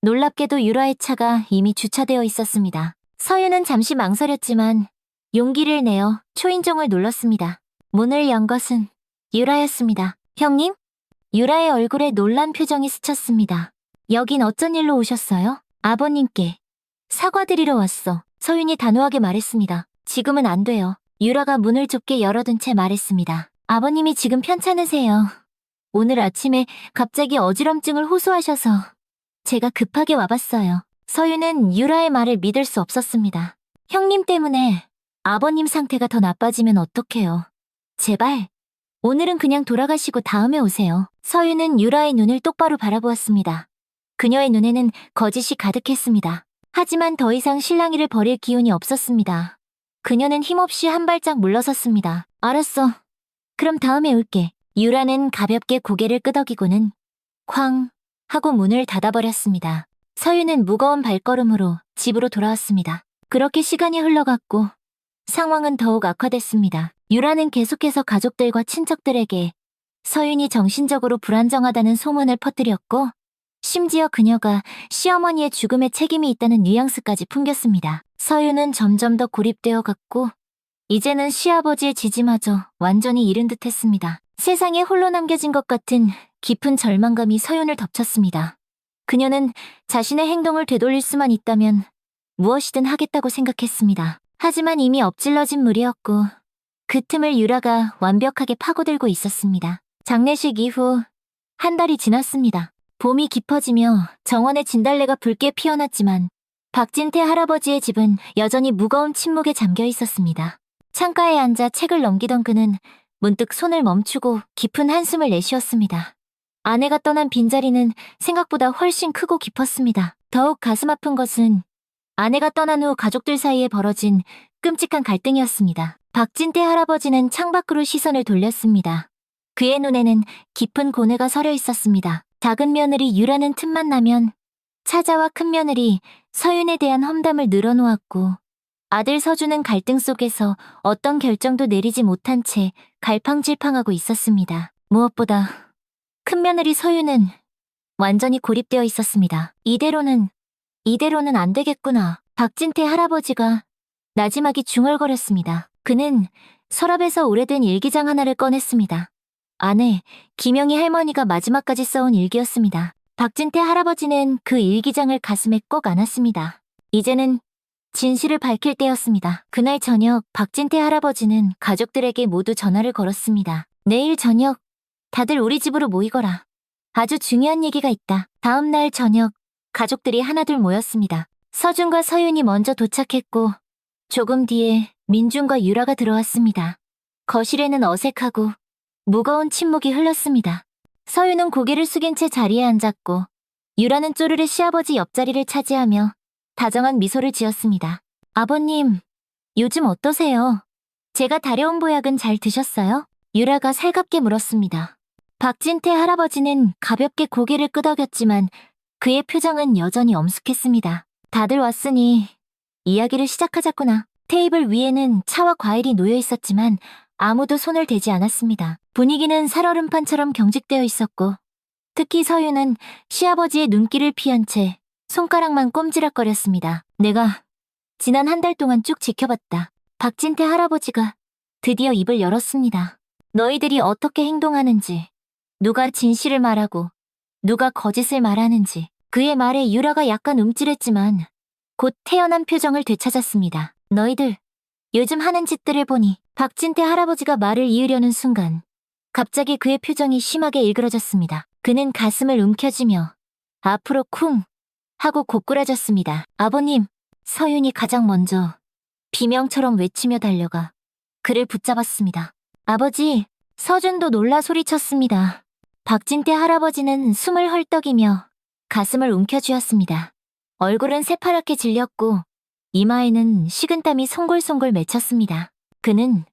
놀랍게도 유라의 차가 이미 주차되어 있었습니다. 서윤은 잠시 망설였지만 용기를 내어 초인종을 눌렀습니다. 문을 연 것은 유라였습니다. 형님? 유라의 얼굴에 놀란 표정이 스쳤습니다. 여긴 어쩐 일로 오셨어요? 아버님께 사과드리러 왔어. 서윤이 단호하게 말했습니다. 지금은 안 돼요. 유라가 문을 좁게 열어둔 채 말했습니다. 아버님이 지금 편찮으세요. 오늘 아침에 갑자기 어지럼증을 호소하셔서 제가 급하게 와봤어요. 서윤은 유라의 말을 믿을 수 없었습니다. 형님 때문에 아버님 상태가 더 나빠지면 어떡해요. 제발 오늘은 그냥 돌아가시고 다음에 오세요. 서윤은 유라의 눈을 똑바로 바라보았습니다. 그녀의 눈에는 거짓이 가득했습니다. 하지만 더 이상 실랑이를 벌일 기운이 없었습니다. 그녀는 힘없이 한 발짝 물러섰습니다. 알았어. 그럼 다음에 올게. 유라는 가볍게 고개를 끄덕이고는 쾅 하고 문을 닫아버렸습니다. 서윤은 무거운 발걸음으로 집으로 돌아왔습니다. 그렇게 시간이 흘러갔고 상황은 더욱 악화됐습니다. 유라는 계속해서 가족들과 친척들에게 서윤이 정신적으로 불안정하다는 소문을 퍼뜨렸고 심지어 그녀가 시어머니의 죽음에 책임이 있다는 뉘앙스까지 풍겼습니다. 서윤은 점점 더 고립되어 갔고 이제는 시아버지의 지지마저 완전히 잃은 듯했습니다. 세상에 홀로 남겨진 것 같은 깊은 절망감이 서윤을 덮쳤습니다. 그녀는 자신의 행동을 되돌릴 수만 있다면 무엇이든 하겠다고 생각했습니다. 하지만 이미 엎질러진 물이었고 그 틈을 유라가 완벽하게 파고들고 있었습니다. 장례식 이후 한 달이 지났습니다. 봄이 깊어지며 정원에 진달래가 붉게 피어났지만 박진태 할아버지의 집은 여전히 무거운 침묵에 잠겨 있었습니다. 창가에 앉아 책을 넘기던 그는 문득 손을 멈추고 깊은 한숨을 내쉬었습니다. 아내가 떠난 빈자리는 생각보다 훨씬 크고 깊었습니다. 더욱 가슴 아픈 것은 아내가 떠난 후 가족들 사이에 벌어진 끔찍한 갈등이었습니다. 박진태 할아버지는 창밖으로 시선을 돌렸습니다. 그의 눈에는 깊은 고뇌가 서려 있었습니다. 작은 며느리 유라는 틈만 나면 차자와 큰 며느리 서윤에 대한 험담을 늘어놓았고 아들 서준은 갈등 속에서 어떤 결정도 내리지 못한 채 갈팡질팡하고 있었습니다. 무엇보다 큰 며느리 서윤은 완전히 고립되어 있었습니다. 이대로는 안 되겠구나. 박진태 할아버지가 나지막이 중얼거렸습니다. 그는 서랍에서 오래된 일기장 하나를 꺼냈습니다. 안에 김영희 할머니가 마지막까지 써온 일기였습니다. 박진태 할아버지는 그 일기장을 가슴에 꼭 안았습니다. 이제는 진실을 밝힐 때였습니다. 그날 저녁 박진태 할아버지는 가족들에게 모두 전화를 걸었습니다. 내일 저녁 다들 우리 집으로 모이거라. 아주 중요한 얘기가 있다. 다음 날 저녁 가족들이 하나둘 모였습니다. 서준과 서윤이 먼저 도착했고 조금 뒤에 민준과 유라가 들어왔습니다. 거실에는 어색하고 무거운 침묵이 흘렀습니다. 서윤은 고개를 숙인 채 자리에 앉았고 유라는 쪼르르 시아버지 옆자리를 차지하며 다정한 미소를 지었습니다. 아버님, 요즘 어떠세요? 제가 다려온 보약은 잘 드셨어요? 유라가 살갑게 물었습니다. 박진태 할아버지는 가볍게 고개를 끄덕였지만 그의 표정은 여전히 엄숙했습니다. 다들 왔으니 이야기를 시작하자꾸나. 테이블 위에는 차와 과일이 놓여 있었지만 아무도 손을 대지 않았습니다. 분위기는 살얼음판처럼 경직되어 있었고 특히 서윤은 시아버지의 눈길을 피한 채 손가락만 꼼지락거렸습니다. 내가 지난 한 달 동안 쭉 지켜봤다. 박진태 할아버지가 드디어 입을 열었습니다. 너희들이 어떻게 행동하는지, 누가 진실을 말하고 누가 거짓을 말하는지. 그의 말에 유라가 약간 움찔했지만 곧 태연한 표정을 되찾았습니다. 너희들 요즘 하는 짓들을 보니. 박진태 할아버지가 말을 이으려는 순간 갑자기 그의 표정이 심하게 일그러졌습니다. 그는 가슴을 움켜쥐며 앞으로 쿵 하고 고꾸라졌습니다. 아버님, 서윤이 가장 먼저 비명처럼 외치며 달려가 그를 붙잡았습니다. 아버지, 서준도 놀라 소리쳤습니다. 박진태 할아버지는 숨을 헐떡이며 가슴을 움켜쥐었습니다. 얼굴은 새파랗게 질렸고 이마에는 식은땀이 송골송골 맺혔습니다. 그는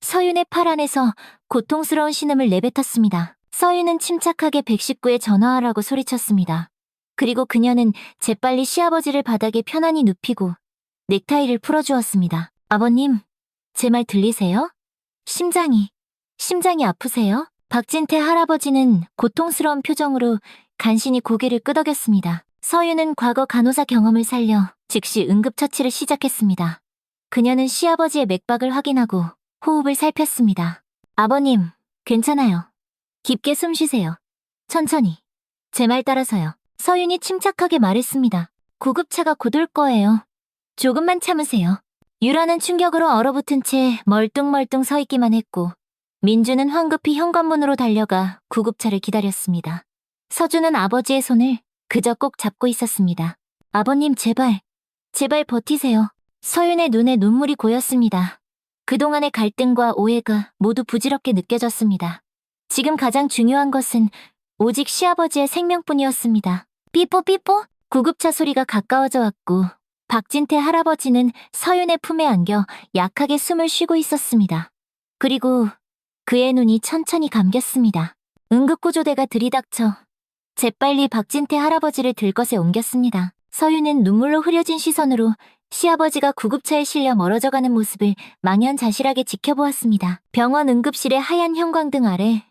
서윤의 팔 안에서 고통스러운 신음을 내뱉었습니다. 서윤은 침착하게 119에 전화하라고 소리쳤습니다. 그리고 그녀는 재빨리 시아버지를 바닥에 편안히 눕히고 넥타이를 풀어주었습니다. 아버님, 제 말 들리세요? 심장이 아프세요? 박진태 할아버지는 고통스러운 표정으로 간신히 고개를 끄덕였습니다. 서윤은 과거 간호사 경험을 살려 즉시 응급처치를 시작했습니다. 그녀는 시아버지의 맥박을 확인하고 호흡을 살폈습니다. 아버님, 괜찮아요. 깊게 숨 쉬세요. 천천히. 제 말 따라서요. 서윤이 침착하게 말했습니다. 구급차가 곧 올 거예요. 조금만 참으세요. 유라는 충격으로 얼어붙은 채 멀뚱멀뚱 서 있기만 했고 민주는 황급히 현관문으로 달려가 구급차를 기다렸습니다. 서준은 아버지의 손을 그저 꼭 잡고 있었습니다. 아버님 제발 버티세요. 서윤의 눈에 눈물이 고였습니다. 그동안의 갈등과 오해가 모두 부질없게 느껴졌습니다. 지금 가장 중요한 것은 오직 시아버지의 생명뿐이었습니다. 삐뽀 구급차 소리가 가까워져 왔고 박진태 할아버지는 서윤의 품에 안겨 약하게 숨을 쉬고 있었습니다. 그리고 그의 눈이 천천히 감겼습니다. 응급구조대가 들이닥쳐 재빨리 박진태 할아버지를 들것에 옮겼습니다. 서윤은 눈물로 흐려진 시선으로 시아버지가 구급차에 실려 멀어져가는 모습을 망연자실하게 지켜보았습니다. 병원 응급실의 하얀 형광등 아래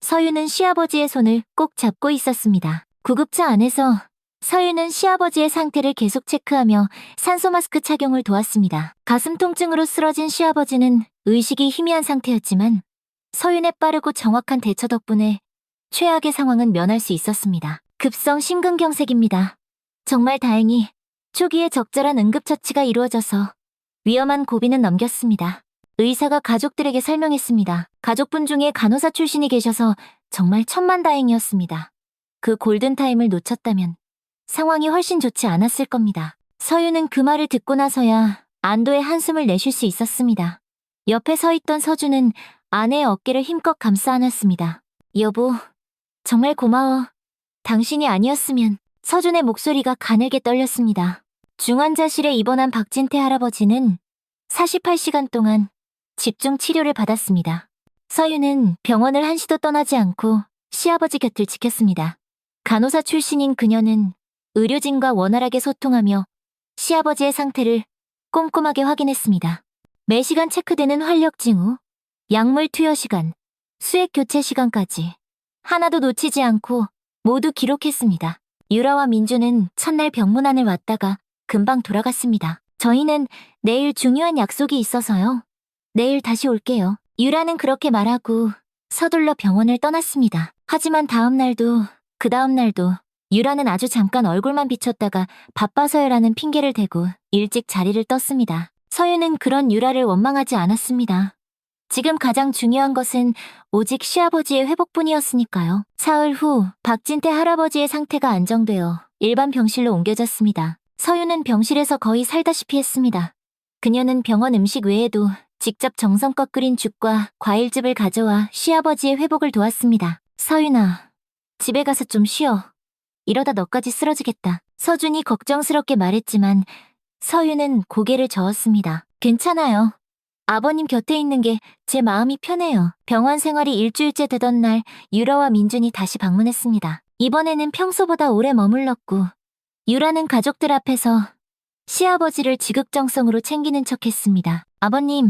서윤은 시아버지의 손을 꼭 잡고 있었습니다. 구급차 안에서 서윤은 시아버지의 상태를 계속 체크하며 산소 마스크 착용을 도왔습니다. 가슴 통증으로 쓰러진 시아버지는 의식이 희미한 상태였지만 서윤의 빠르고 정확한 대처 덕분에 최악의 상황은 면할 수 있었습니다. 급성 심근경색입니다. 정말 다행히 초기에 적절한 응급처치가 이루어져서 위험한 고비는 넘겼습니다. 의사가 가족들에게 설명했습니다. 가족분 중에 간호사 출신이 계셔서 정말 천만다행이었습니다. 그 골든타임을 놓쳤다면 상황이 훨씬 좋지 않았을 겁니다. 서윤은 그 말을 듣고 나서야 안도의 한숨을 내쉴 수 있었습니다. 옆에 서 있던 서준은 아내의 어깨를 힘껏 감싸 안았습니다. 여보, 정말 고마워. 당신이 아니었으면. 서준의 목소리가 가늘게 떨렸습니다. 중환자실에 입원한 박진태 할아버지는 48시간 동안 집중 치료를 받았습니다. 서윤은 병원을 한시도 떠나지 않고 시아버지 곁을 지켰습니다. 간호사 출신인 그녀는 의료진과 원활하게 소통하며 시아버지의 상태를 꼼꼼하게 확인했습니다. 매시간 체크되는 활력 징후, 약물 투여 시간, 수액 교체 시간까지 하나도 놓치지 않고 모두 기록했습니다. 유라와 민주는 첫날 병문안을 왔다가 금방 돌아갔습니다. 저희는 내일 중요한 약속이 있어서요. 내일 다시 올게요. 유라는 그렇게 말하고 서둘러 병원을 떠났습니다. 하지만 그 다음 날도 유라는 아주 잠깐 얼굴만 비쳤다가 바빠서요라는 핑계를 대고 일찍 자리를 떴습니다. 서윤은 그런 유라를 원망하지 않았습니다. 지금 가장 중요한 것은 오직 시아버지의 회복뿐이었으니까요. 사흘 후 박진태 할아버지의 상태가 안정되어 일반 병실로 옮겨졌습니다. 서윤은 병실에서 거의 살다시피 했습니다. 그녀는 병원 음식 외에도 직접 정성껏 끓인 죽과 과일즙을 가져와 시아버지의 회복을 도왔습니다. 서윤아, 집에 가서 좀 쉬어. 이러다 너까지 쓰러지겠다. 서준이 걱정스럽게 말했지만 서윤은 고개를 저었습니다. 괜찮아요. 아버님 곁에 있는 게 제 마음이 편해요. 병원 생활이 일주일째 되던 날 유라와 민준이 다시 방문했습니다. 이번에는 평소보다 오래 머물렀고 유라는 가족들 앞에서 시아버지를 지극정성으로 챙기는 척했습니다. 아버님,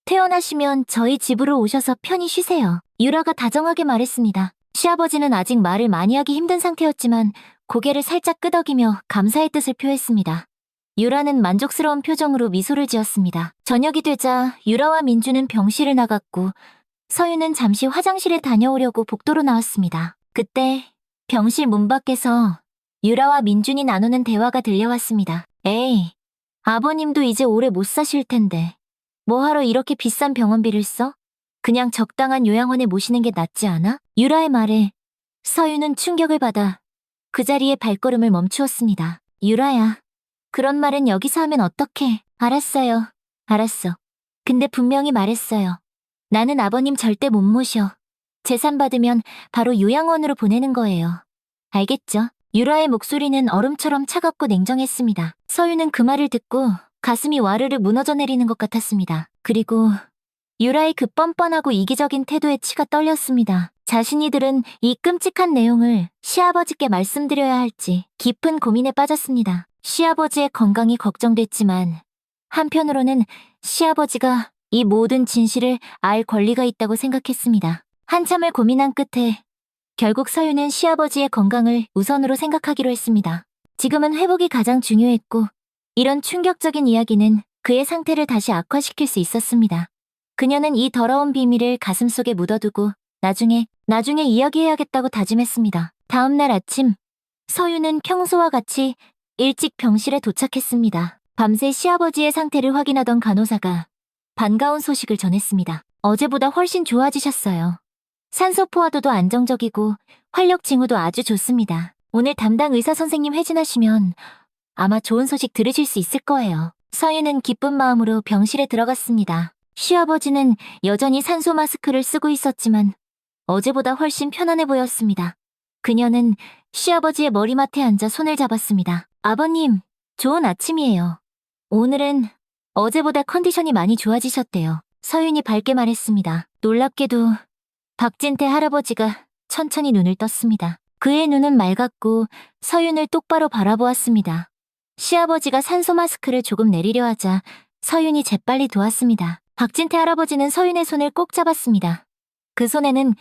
퇴원하시면 저희 집으로 오셔서 편히 쉬세요. 유라가 다정하게 말했습니다. 시아버지는 아직 말을 많이 하기 힘든 상태였지만 고개를 살짝 끄덕이며 감사의 뜻을 표했습니다. 유라는 만족스러운 표정으로 미소를 지었습니다. 저녁이 되자 유라와 민주는 병실을 나갔고 서윤은 잠시 화장실에 다녀오려고 복도로 나왔습니다. 그때 병실 문 밖에서 유라와 민준이 나누는 대화가 들려왔습니다. 에이, 아버님도 이제 오래 못 사실 텐데. 뭐하러 이렇게 비싼 병원비를 써? 그냥 적당한 요양원에 모시는 게 낫지 않아? 유라의 말에 서윤은 충격을 받아 그 자리에 발걸음을 멈추었습니다. 유라야, 그런 말은 여기서 하면 어떡해? 알았어요. 알았어. 근데 분명히 말했어요. 나는 아버님 절대 못 모셔. 재산 받으면 바로 요양원으로 보내는 거예요. 알겠죠? 유라의 목소리는 얼음처럼 차갑고 냉정했습니다. 서윤은 그 말을 듣고 가슴이 와르르 무너져 내리는 것 같았습니다. 그리고 유라의 그 뻔뻔하고 이기적인 태도에 치가 떨렸습니다. 자신이 들은 이 끔찍한 내용을 시아버지께 말씀드려야 할지 깊은 고민에 빠졌습니다. 시아버지의 건강이 걱정됐지만 한편으로는 시아버지가 이 모든 진실을 알 권리가 있다고 생각했습니다. 한참을 고민한 끝에 결국 서윤은 시아버지의 건강을 우선으로 생각하기로 했습니다. 지금은 회복이 가장 중요했고 이런 충격적인 이야기는 그의 상태를 다시 악화시킬 수 있었습니다. 그녀는 이 더러운 비밀을 가슴속에 묻어두고 나중에 이야기해야겠다고 다짐했습니다. 다음 날 아침, 서윤은 평소와 같이 일찍 병실에 도착했습니다. 밤새 시아버지의 상태를 확인하던 간호사가 반가운 소식을 전했습니다. 어제보다 훨씬 좋아지셨어요. 산소 포화도도 안정적이고 활력 징후도 아주 좋습니다. 오늘 담당 의사 선생님 회진하시면 아마 좋은 소식 들으실 수 있을 거예요. 서윤은 기쁜 마음으로 병실에 들어갔습니다. 시아버지는 여전히 산소 마스크를 쓰고 있었지만 어제보다 훨씬 편안해 보였습니다. 그녀는 시아버지의 머리맡에 앉아 손을 잡았습니다. 아버님, 좋은 아침이에요. 오늘은 어제보다 컨디션이 많이 좋아지셨대요. 서윤이 밝게 말했습니다. 놀랍게도 박진태 할아버지가 천천히 눈을 떴습니다. 그의 눈은 맑았고 서윤을 똑바로 바라보았습니다. 시아버지가 산소 마스크를 조금 내리려 하자 서윤이 재빨리 도왔습니다. 박진태 할아버지는 서윤의 손을 꼭 잡았습니다. 그 손에는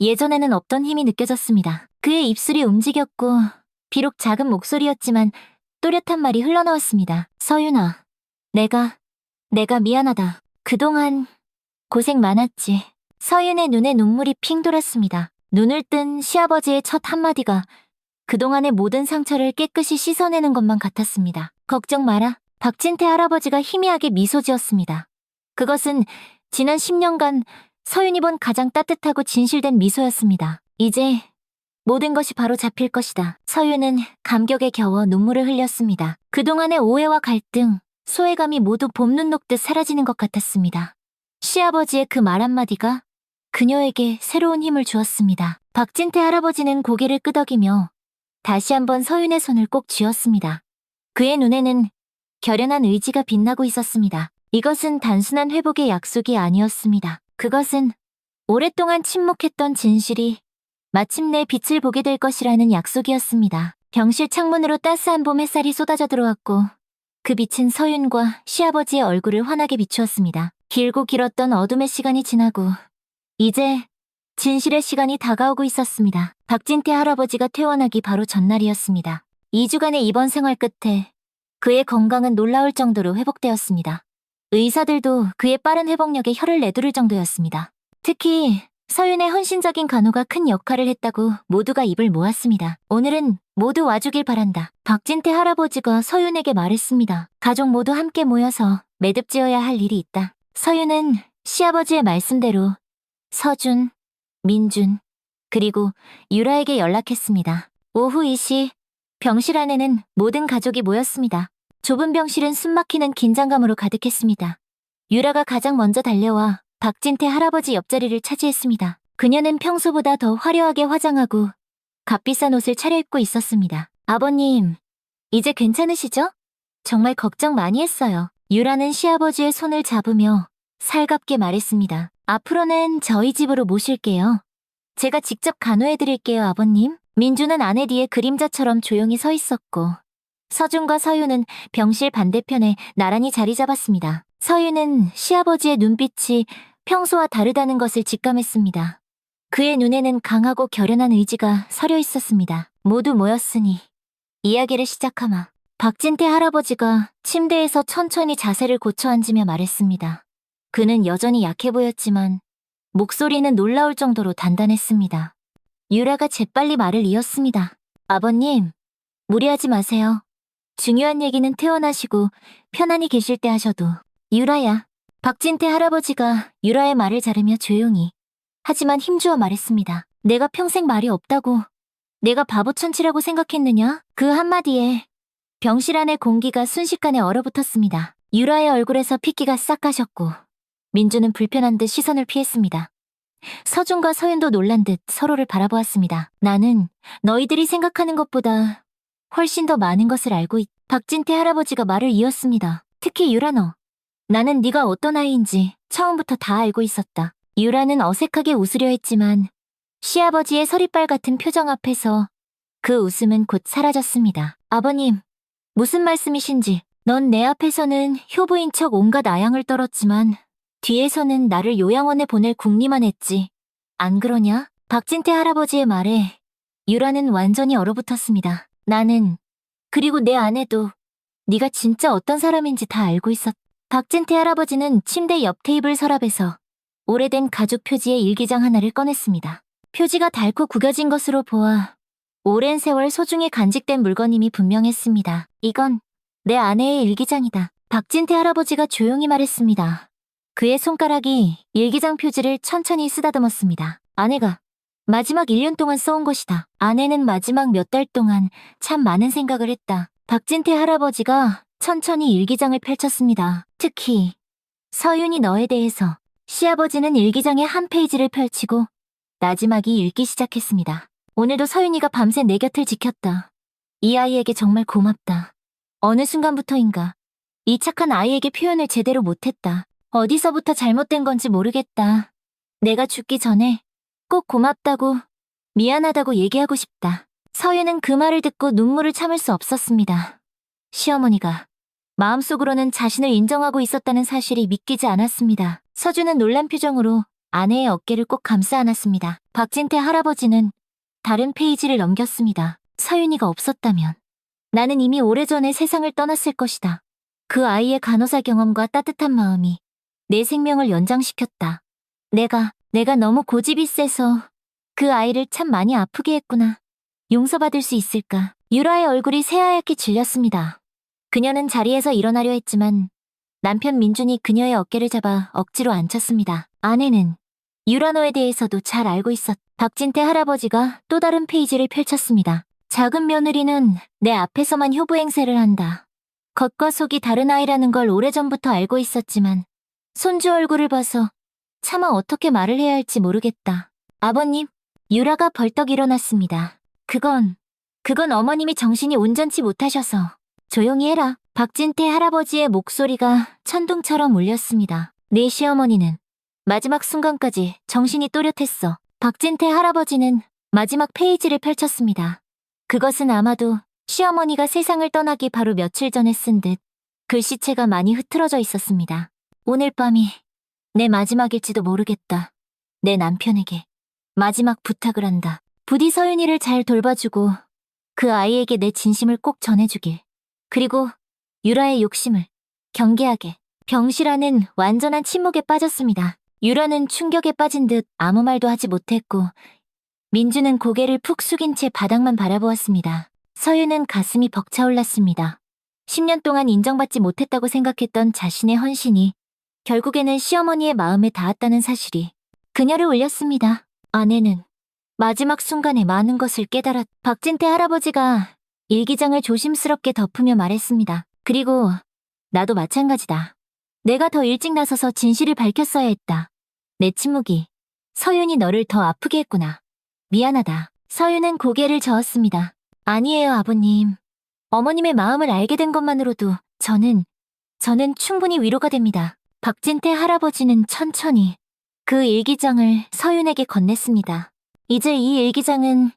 예전에는 없던 힘이 느껴졌습니다. 그의 입술이 움직였고 비록 작은 목소리였지만 또렷한 말이 흘러나왔습니다. 서윤아, 내가 미안하다. 그동안 고생 많았지. 서윤의 눈에 눈물이 핑 돌았습니다. 눈을 뜬 시아버지의 첫 한마디가 그동안의 모든 상처를 깨끗이 씻어내는 것만 같았습니다. 걱정 마라. 박진태 할아버지가 희미하게 미소 지었습니다. 그것은 지난 10년간 서윤이 본 가장 따뜻하고 진실된 미소였습니다. 이제 모든 것이 바로 잡힐 것이다. 서윤은 감격에 겨워 눈물을 흘렸습니다. 그동안의 오해와 갈등, 소외감이 모두 봄눈 녹듯 사라지는 것 같았습니다. 시아버지의 그 말 한마디가 그녀에게 새로운 힘을 주었습니다. 박진태 할아버지는 고개를 끄덕이며 다시 한번 서윤의 손을 꼭 쥐었습니다. 그의 눈에는 결연한 의지가 빛나고 있었습니다. 이것은 단순한 회복의 약속이 아니었습니다. 그것은 오랫동안 침묵했던 진실이 마침내 빛을 보게 될 것이라는 약속이었습니다. 병실 창문으로 따스한 봄 햇살이 쏟아져 들어왔고 그 빛은 서윤과 시아버지의 얼굴을 환하게 비추었습니다. 길고 길었던 어둠의 시간이 지나고 이제 진실의 시간이 다가오고 있었습니다. 박진태 할아버지가 퇴원하기 바로 전날이었습니다. 2주간의 입원 생활 끝에 그의 건강은 놀라울 정도로 회복되었습니다. 의사들도 그의 빠른 회복력에 혀를 내두를 정도였습니다. 특히 서윤의 헌신적인 간호가 큰 역할을 했다고 모두가 입을 모았습니다. 오늘은 모두 와주길 바란다. 박진태 할아버지가 서윤에게 말했습니다. 가족 모두 함께 모여서 매듭지어야 할 일이 있다. 서윤은 시아버지의 말씀대로 서준, 민준, 그리고 유라에게 연락했습니다. 오후 2시 병실 안에는 모든 가족이 모였습니다. 좁은 병실은 숨막히는 긴장감으로 가득했습니다. 유라가 가장 먼저 달려와 박진태 할아버지 옆자리를 차지했습니다. 그녀는 평소보다 더 화려하게 화장하고 값비싼 옷을 차려입고 있었습니다. 아버님, 이제 괜찮으시죠? 정말 걱정 많이 했어요. 유라는 시아버지의 손을 잡으며 살갑게 말했습니다. 앞으로는 저희 집으로 모실게요. 제가 직접 간호해드릴게요, 아버님. 민주는 아내 뒤에 그림자처럼 조용히 서 있었고 서준과 서윤은 병실 반대편에 나란히 자리 잡았습니다. 서윤은 시아버지의 눈빛이 평소와 다르다는 것을 직감했습니다. 그의 눈에는 강하고 결연한 의지가 서려 있었습니다. 모두 모였으니 이야기를 시작하마. 박진태 할아버지가 침대에서 천천히 자세를 고쳐 앉으며 말했습니다. 그는 여전히 약해 보였지만 목소리는 놀라울 정도로 단단했습니다. 유라가 재빨리 말을 이었습니다. 아버님, 무리하지 마세요. 중요한 얘기는 퇴원하시고 편안히 계실 때 하셔도. 유라야. 박진태 할아버지가 유라의 말을 자르며 조용히 하지만 힘주어 말했습니다. 내가 평생 말이 없다고, 내가 바보천치라고 생각했느냐? 그 한마디에 병실 안의 공기가 순식간에 얼어붙었습니다. 유라의 얼굴에서 핏기가 싹 가셨고 민주는 불편한 듯 시선을 피했습니다. 서준과 서윤도 놀란 듯 서로를 바라보았습니다. 나는 너희들이 생각하는 것보다 훨씬 더 많은 것을 알고 박진태 할아버지가 말을 이었습니다. 특히 유라 너. 나는 네가 어떤 아이인지 처음부터 다 알고 있었다. 유라는 어색하게 웃으려 했지만 시아버지의 서리빨 같은 표정 앞에서 그 웃음은 곧 사라졌습니다. 아버님, 무슨 말씀이신지. 넌 내 앞에서는 효부인 척 온갖 아양을 떨었지만 뒤에서는 나를 요양원에 보낼 궁리만 했지. 안 그러냐? 박진태 할아버지의 말에 유라는 완전히 얼어붙었습니다. 나는, 그리고 내 아내도 네가 진짜 어떤 사람인지 다 알고 있었다. 박진태 할아버지는 침대 옆 테이블 서랍에서 오래된 가죽 표지의 일기장 하나를 꺼냈습니다. 표지가 닳고 구겨진 것으로 보아 오랜 세월 소중히 간직된 물건임이 분명했습니다. 이건 내 아내의 일기장이다. 박진태 할아버지가 조용히 말했습니다. 그의 손가락이 일기장 표지를 천천히 쓰다듬었습니다. 아내가 마지막 1년 동안 써온 것이다. 아내는 마지막 몇 달 동안 참 많은 생각을 했다. 박진태 할아버지가 천천히 일기장을 펼쳤습니다. 특히 서윤이 너에 대해서. 시아버지는 일기장의 한 페이지를 펼치고 나지막이 읽기 시작했습니다. 오늘도 서윤이가 밤새 내 곁을 지켰다. 이 아이에게 정말 고맙다. 어느 순간부터인가 이 착한 아이에게 표현을 제대로 못했다. 어디서부터 잘못된 건지 모르겠다. 내가 죽기 전에 꼭 고맙다고, 미안하다고 얘기하고 싶다. 서윤은 그 말을 듣고 눈물을 참을 수 없었습니다. 시어머니가 마음속으로는 자신을 인정하고 있었다는 사실이 믿기지 않았습니다. 서준은 놀란 표정으로 아내의 어깨를 꼭 감싸 안았습니다. 박진태 할아버지는 다른 페이지를 넘겼습니다. 서윤이가 없었다면 나는 이미 오래전에 세상을 떠났을 것이다. 그 아이의 간호사 경험과 따뜻한 마음이 내 생명을 연장시켰다. 내가 너무 고집이 세서 그 아이를 참 많이 아프게 했구나. 용서받을 수 있을까? 유라의 얼굴이 새하얗게 질렸습니다. 그녀는 자리에서 일어나려 했지만 남편 민준이 그녀의 어깨를 잡아 억지로 앉혔습니다. 아내는 유라노에 대해서도 잘 알고 있었다. 박진태 할아버지가 또 다른 페이지를 펼쳤습니다. 작은 며느리는 내 앞에서만 효부 행세를 한다. 겉과 속이 다른 아이라는 걸 오래전부터 알고 있었지만 손주 얼굴을 봐서 차마 어떻게 말을 해야 할지 모르겠다. 아버님, 유라가 벌떡 일어났습니다. 그건 어머님이 정신이 온전치 못하셔서. 조용히 해라. 박진태 할아버지의 목소리가 천둥처럼 울렸습니다. 내 시어머니는 마지막 순간까지 정신이 또렷했어. 박진태 할아버지는 마지막 페이지를 펼쳤습니다. 그것은 아마도 시어머니가 세상을 떠나기 바로 며칠 전에 쓴 듯 글씨체가 많이 흐트러져 있었습니다. 오늘 밤이 내 마지막일지도 모르겠다. 내 남편에게 마지막 부탁을 한다. 부디 서윤이를 잘 돌봐주고 그 아이에게 내 진심을 꼭 전해주길. 그리고 유라의 욕심을 경계하게. 병실안은 완전한 침묵에 빠졌습니다. 유라는 충격에 빠진 듯 아무 말도 하지 못했고 민주는 고개를 푹 숙인 채 바닥만 바라보았습니다. 서윤은 가슴이 벅차올랐습니다. 10년 동안 인정받지 못했다고 생각했던 자신의 헌신이 결국에는 시어머니의 마음에 닿았다는 사실이 그녀를 울렸습니다. 아내는 마지막 순간에 많은 것을 깨달았. 박진태 할아버지가 일기장을 조심스럽게 덮으며 말했습니다. 그리고 나도 마찬가지다. 내가 더 일찍 나서서 진실을 밝혔어야 했다. 내 침묵이 서윤이 너를 더 아프게 했구나. 미안하다. 서윤은 고개를 저었습니다. 아니에요, 아버님. 어머님의 마음을 알게 된 것만으로도 저는 충분히 위로가 됩니다. 박진태 할아버지는 천천히 그 일기장을 서윤에게 건넸습니다. 이제 이 일기장은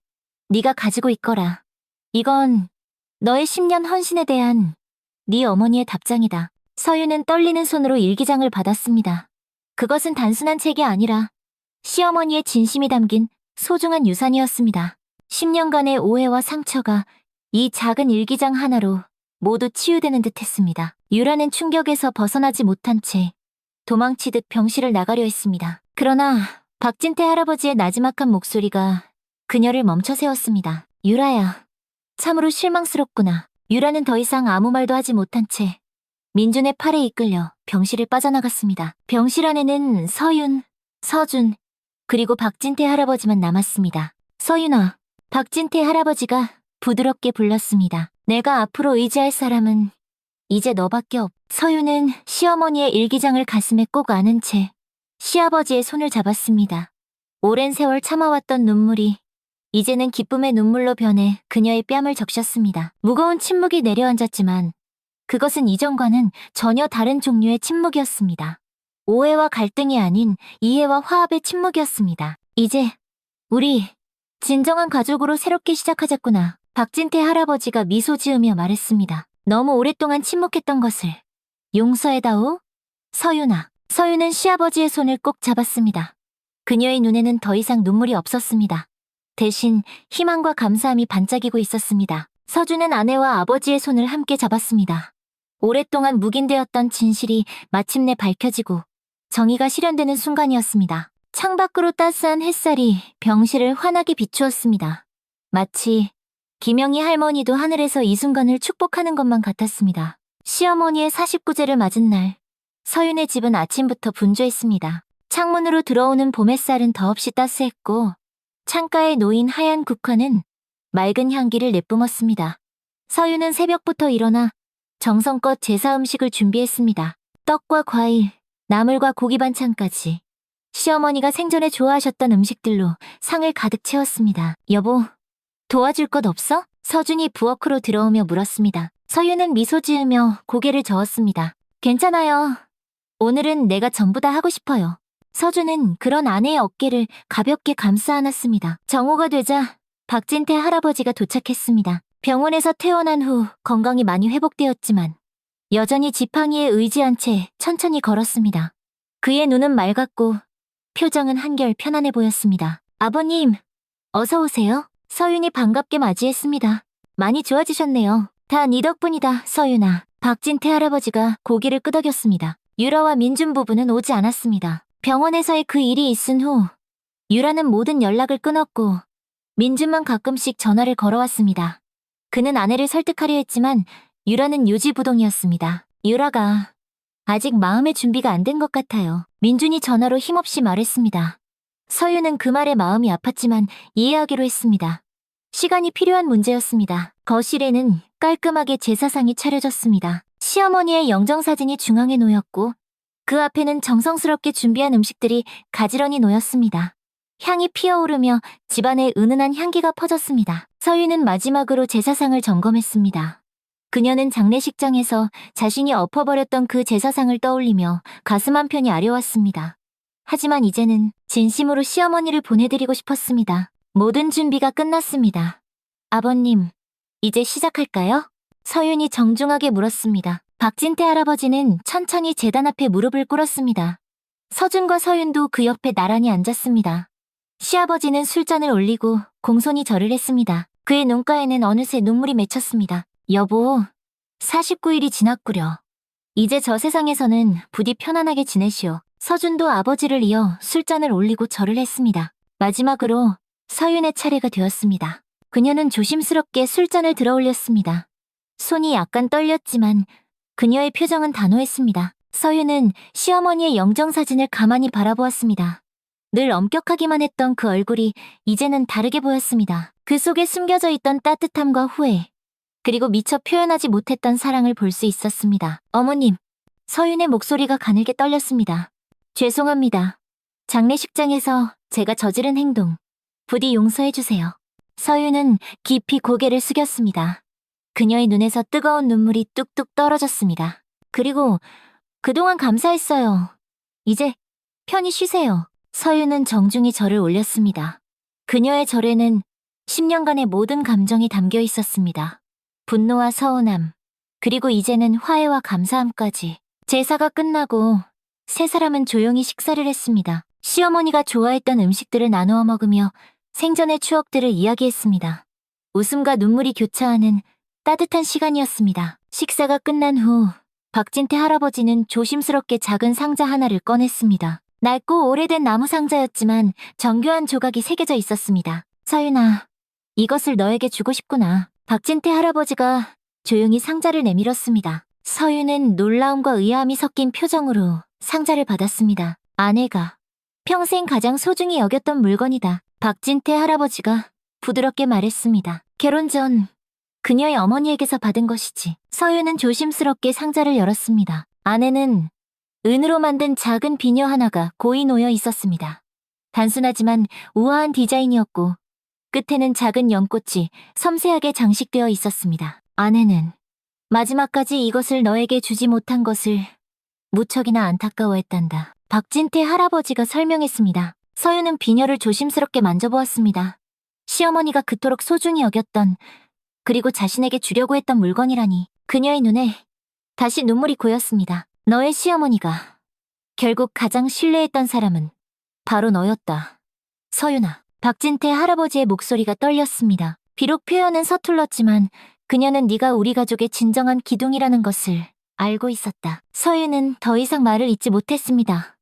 네가 가지고 있거라. 이건 너의 10년 헌신에 대한 네 어머니의 답장이다. 서윤은 떨리는 손으로 일기장을 받았습니다. 그것은 단순한 책이 아니라 시어머니의 진심이 담긴 소중한 유산이었습니다. 10년간의 오해와 상처가 이 작은 일기장 하나로 모두 치유되는 듯 했습니다. 유라는 충격에서 벗어나지 못한 채 도망치듯 병실을 나가려 했습니다. 그러나 박진태 할아버지의 나지막한 목소리가 그녀를 멈춰 세웠습니다. 유라야. 참으로 실망스럽구나. 유라는 더 이상 아무 말도 하지 못한 채 민준의 팔에 이끌려 병실을 빠져나갔습니다. 병실 안에는 서윤, 서준, 그리고 박진태 할아버지만 남았습니다. 서윤아, 박진태 할아버지가 부드럽게 불렀습니다. 내가 앞으로 의지할 사람은 이제 너밖에 없. 서윤은 시어머니의 일기장을 가슴에 꼭 안은 채 시아버지의 손을 잡았습니다. 오랜 세월 참아왔던 눈물이 이제는 기쁨의 눈물로 변해 그녀의 뺨을 적셨습니다. 무거운 침묵이 내려앉았지만 그것은 이전과는 전혀 다른 종류의 침묵이었습니다. 오해와 갈등이 아닌 이해와 화합의 침묵이었습니다. 이제 우리 진정한 가족으로 새롭게 시작하자꾸나. 박진태 할아버지가 미소 지으며 말했습니다. 너무 오랫동안 침묵했던 것을 용서해다오. 서윤아. 서윤은 시아버지의 손을 꼭 잡았습니다. 그녀의 눈에는 더 이상 눈물이 없었습니다. 대신 희망과 감사함이 반짝이고 있었습니다. 서준은 아내와 아버지의 손을 함께 잡았습니다. 오랫동안 묵인되었던 진실이 마침내 밝혀지고 정의가 실현되는 순간이었습니다. 창밖으로 따스한 햇살이 병실을 환하게 비추었습니다. 마치 김영희 할머니도 하늘에서 이 순간을 축복하는 것만 같았습니다. 시어머니의 49제를 맞은 날, 서윤의 집은 아침부터 분주했습니다. 창문으로 들어오는 봄 햇살은 더없이 따스했고 창가에 놓인 하얀 국화는 맑은 향기를 내뿜었습니다. 서윤은 새벽부터 일어나 정성껏 제사 음식을 준비했습니다. 떡과 과일, 나물과 고기 반찬까지 시어머니가 생전에 좋아하셨던 음식들로 상을 가득 채웠습니다. 여보, 도와줄 것 없어? 서준이 부엌으로 들어오며 물었습니다. 서윤은 미소 지으며 고개를 저었습니다. 괜찮아요. 오늘은 내가 전부 다 하고 싶어요. 서준은 그런 아내의 어깨를 가볍게 감싸 안았습니다. 정오가 되자 박진태 할아버지가 도착했습니다. 병원에서 퇴원한 후 건강이 많이 회복되었지만 여전히 지팡이에 의지한 채 천천히 걸었습니다. 그의 눈은 맑았고 표정은 한결 편안해 보였습니다. 아버님, 어서 오세요. 서윤이 반갑게 맞이했습니다. 많이 좋아지셨네요. 다 네 덕분이다, 서윤아. 박진태 할아버지가 고개를 끄덕였습니다. 유라와 민준 부부는 오지 않았습니다. 병원에서의 그 일이 있은 후 유라는 모든 연락을 끊었고 민준만 가끔씩 전화를 걸어왔습니다. 그는 아내를 설득하려 했지만 유라는 요지부동이었습니다. 유라가 아직 마음의 준비가 안 된 것 같아요. 민준이 전화로 힘없이 말했습니다. 서윤은 그 말에 마음이 아팠지만 이해하기로 했습니다. 시간이 필요한 문제였습니다. 거실에는 깔끔하게 제사상이 차려졌습니다. 시어머니의 영정사진이 중앙에 놓였고 그 앞에는 정성스럽게 준비한 음식들이 가지런히 놓였습니다. 향이 피어오르며 집안에 은은한 향기가 퍼졌습니다. 서윤은 마지막으로 제사상을 점검했습니다. 그녀는 장례식장에서 자신이 엎어버렸던 그 제사상을 떠올리며 가슴 한편이 아려왔습니다. 하지만 이제는 진심으로 시어머니를 보내드리고 싶었습니다. 모든 준비가 끝났습니다. 아버님, 이제 시작할까요? 서윤이 정중하게 물었습니다. 박진태 할아버지는 천천히 제단 앞에 무릎을 꿇었습니다. 서준과 서윤도 그 옆에 나란히 앉았습니다. 시아버지는 술잔을 올리고 공손히 절을 했습니다. 그의 눈가에는 어느새 눈물이 맺혔습니다. 여보, 49일이 지났구려. 이제 저 세상에서는 부디 편안하게 지내시오. 서준도 아버지를 이어 술잔을 올리고 절을 했습니다. 마지막으로 서윤의 차례가 되었습니다. 그녀는 조심스럽게 술잔을 들어 올렸습니다. 손이 약간 떨렸지만 그녀의 표정은 단호했습니다. 서윤은 시어머니의 영정사진을 가만히 바라보았습니다. 늘 엄격하기만 했던 그 얼굴이 이제는 다르게 보였습니다. 그 속에 숨겨져 있던 따뜻함과 후회, 그리고 미처 표현하지 못했던 사랑을 볼 수 있었습니다. 어머님, 서윤의 목소리가 가늘게 떨렸습니다. 죄송합니다. 장례식장에서 제가 저지른 행동, 부디 용서해주세요. 서윤은 깊이 고개를 숙였습니다. 그녀의 눈에서 뜨거운 눈물이 뚝뚝 떨어졌습니다. 그리고 그동안 감사했어요. 이제 편히 쉬세요. 서윤은 정중히 절을 올렸습니다. 그녀의 절에는 10년간의 모든 감정이 담겨 있었습니다. 분노와 서운함, 그리고 이제는 화해와 감사함까지. 제사가 끝나고 세 사람은 조용히 식사를 했습니다. 시어머니가 좋아했던 음식들을 나누어 먹으며 생전의 추억들을 이야기했습니다. 웃음과 눈물이 교차하는 따뜻한 시간이었습니다. 식사가 끝난 후 박진태 할아버지는 조심스럽게 작은 상자 하나를 꺼냈습니다. 낡고 오래된 나무 상자였지만 정교한 조각이 새겨져 있었습니다. 서윤아, 이것을 너에게 주고 싶구나. 박진태 할아버지가 조용히 상자를 내밀었습니다. 서윤은 놀라움과 의아함이 섞인 표정으로 상자를 받았습니다. 아내가 평생 가장 소중히 여겼던 물건이다. 박진태 할아버지가 부드럽게 말했습니다. 결혼 전 그녀의 어머니에게서 받은 것이지. 서윤은 조심스럽게 상자를 열었습니다. 안에는 은으로 만든 작은 비녀 하나가 고이 놓여 있었습니다. 단순하지만 우아한 디자인이었고 끝에는 작은 연꽃이 섬세하게 장식되어 있었습니다. 아내는 마지막까지 이것을 너에게 주지 못한 것을 무척이나 안타까워했단다. 박진태 할아버지가 설명했습니다. 서윤은 비녀를 조심스럽게 만져보았습니다. 시어머니가 그토록 소중히 여겼던, 그리고 자신에게 주려고 했던 물건이라니. 그녀의 눈에 다시 눈물이 고였습니다. 너의 시어머니가 결국 가장 신뢰했던 사람은 바로 너였다. 서윤아. 박진태 할아버지의 목소리가 떨렸습니다. 비록 표현은 서툴렀지만 그녀는 네가 우리 가족의 진정한 기둥이라는 것을 알고 있었다. 서윤은 더 이상 말을 잇지 못했습니다.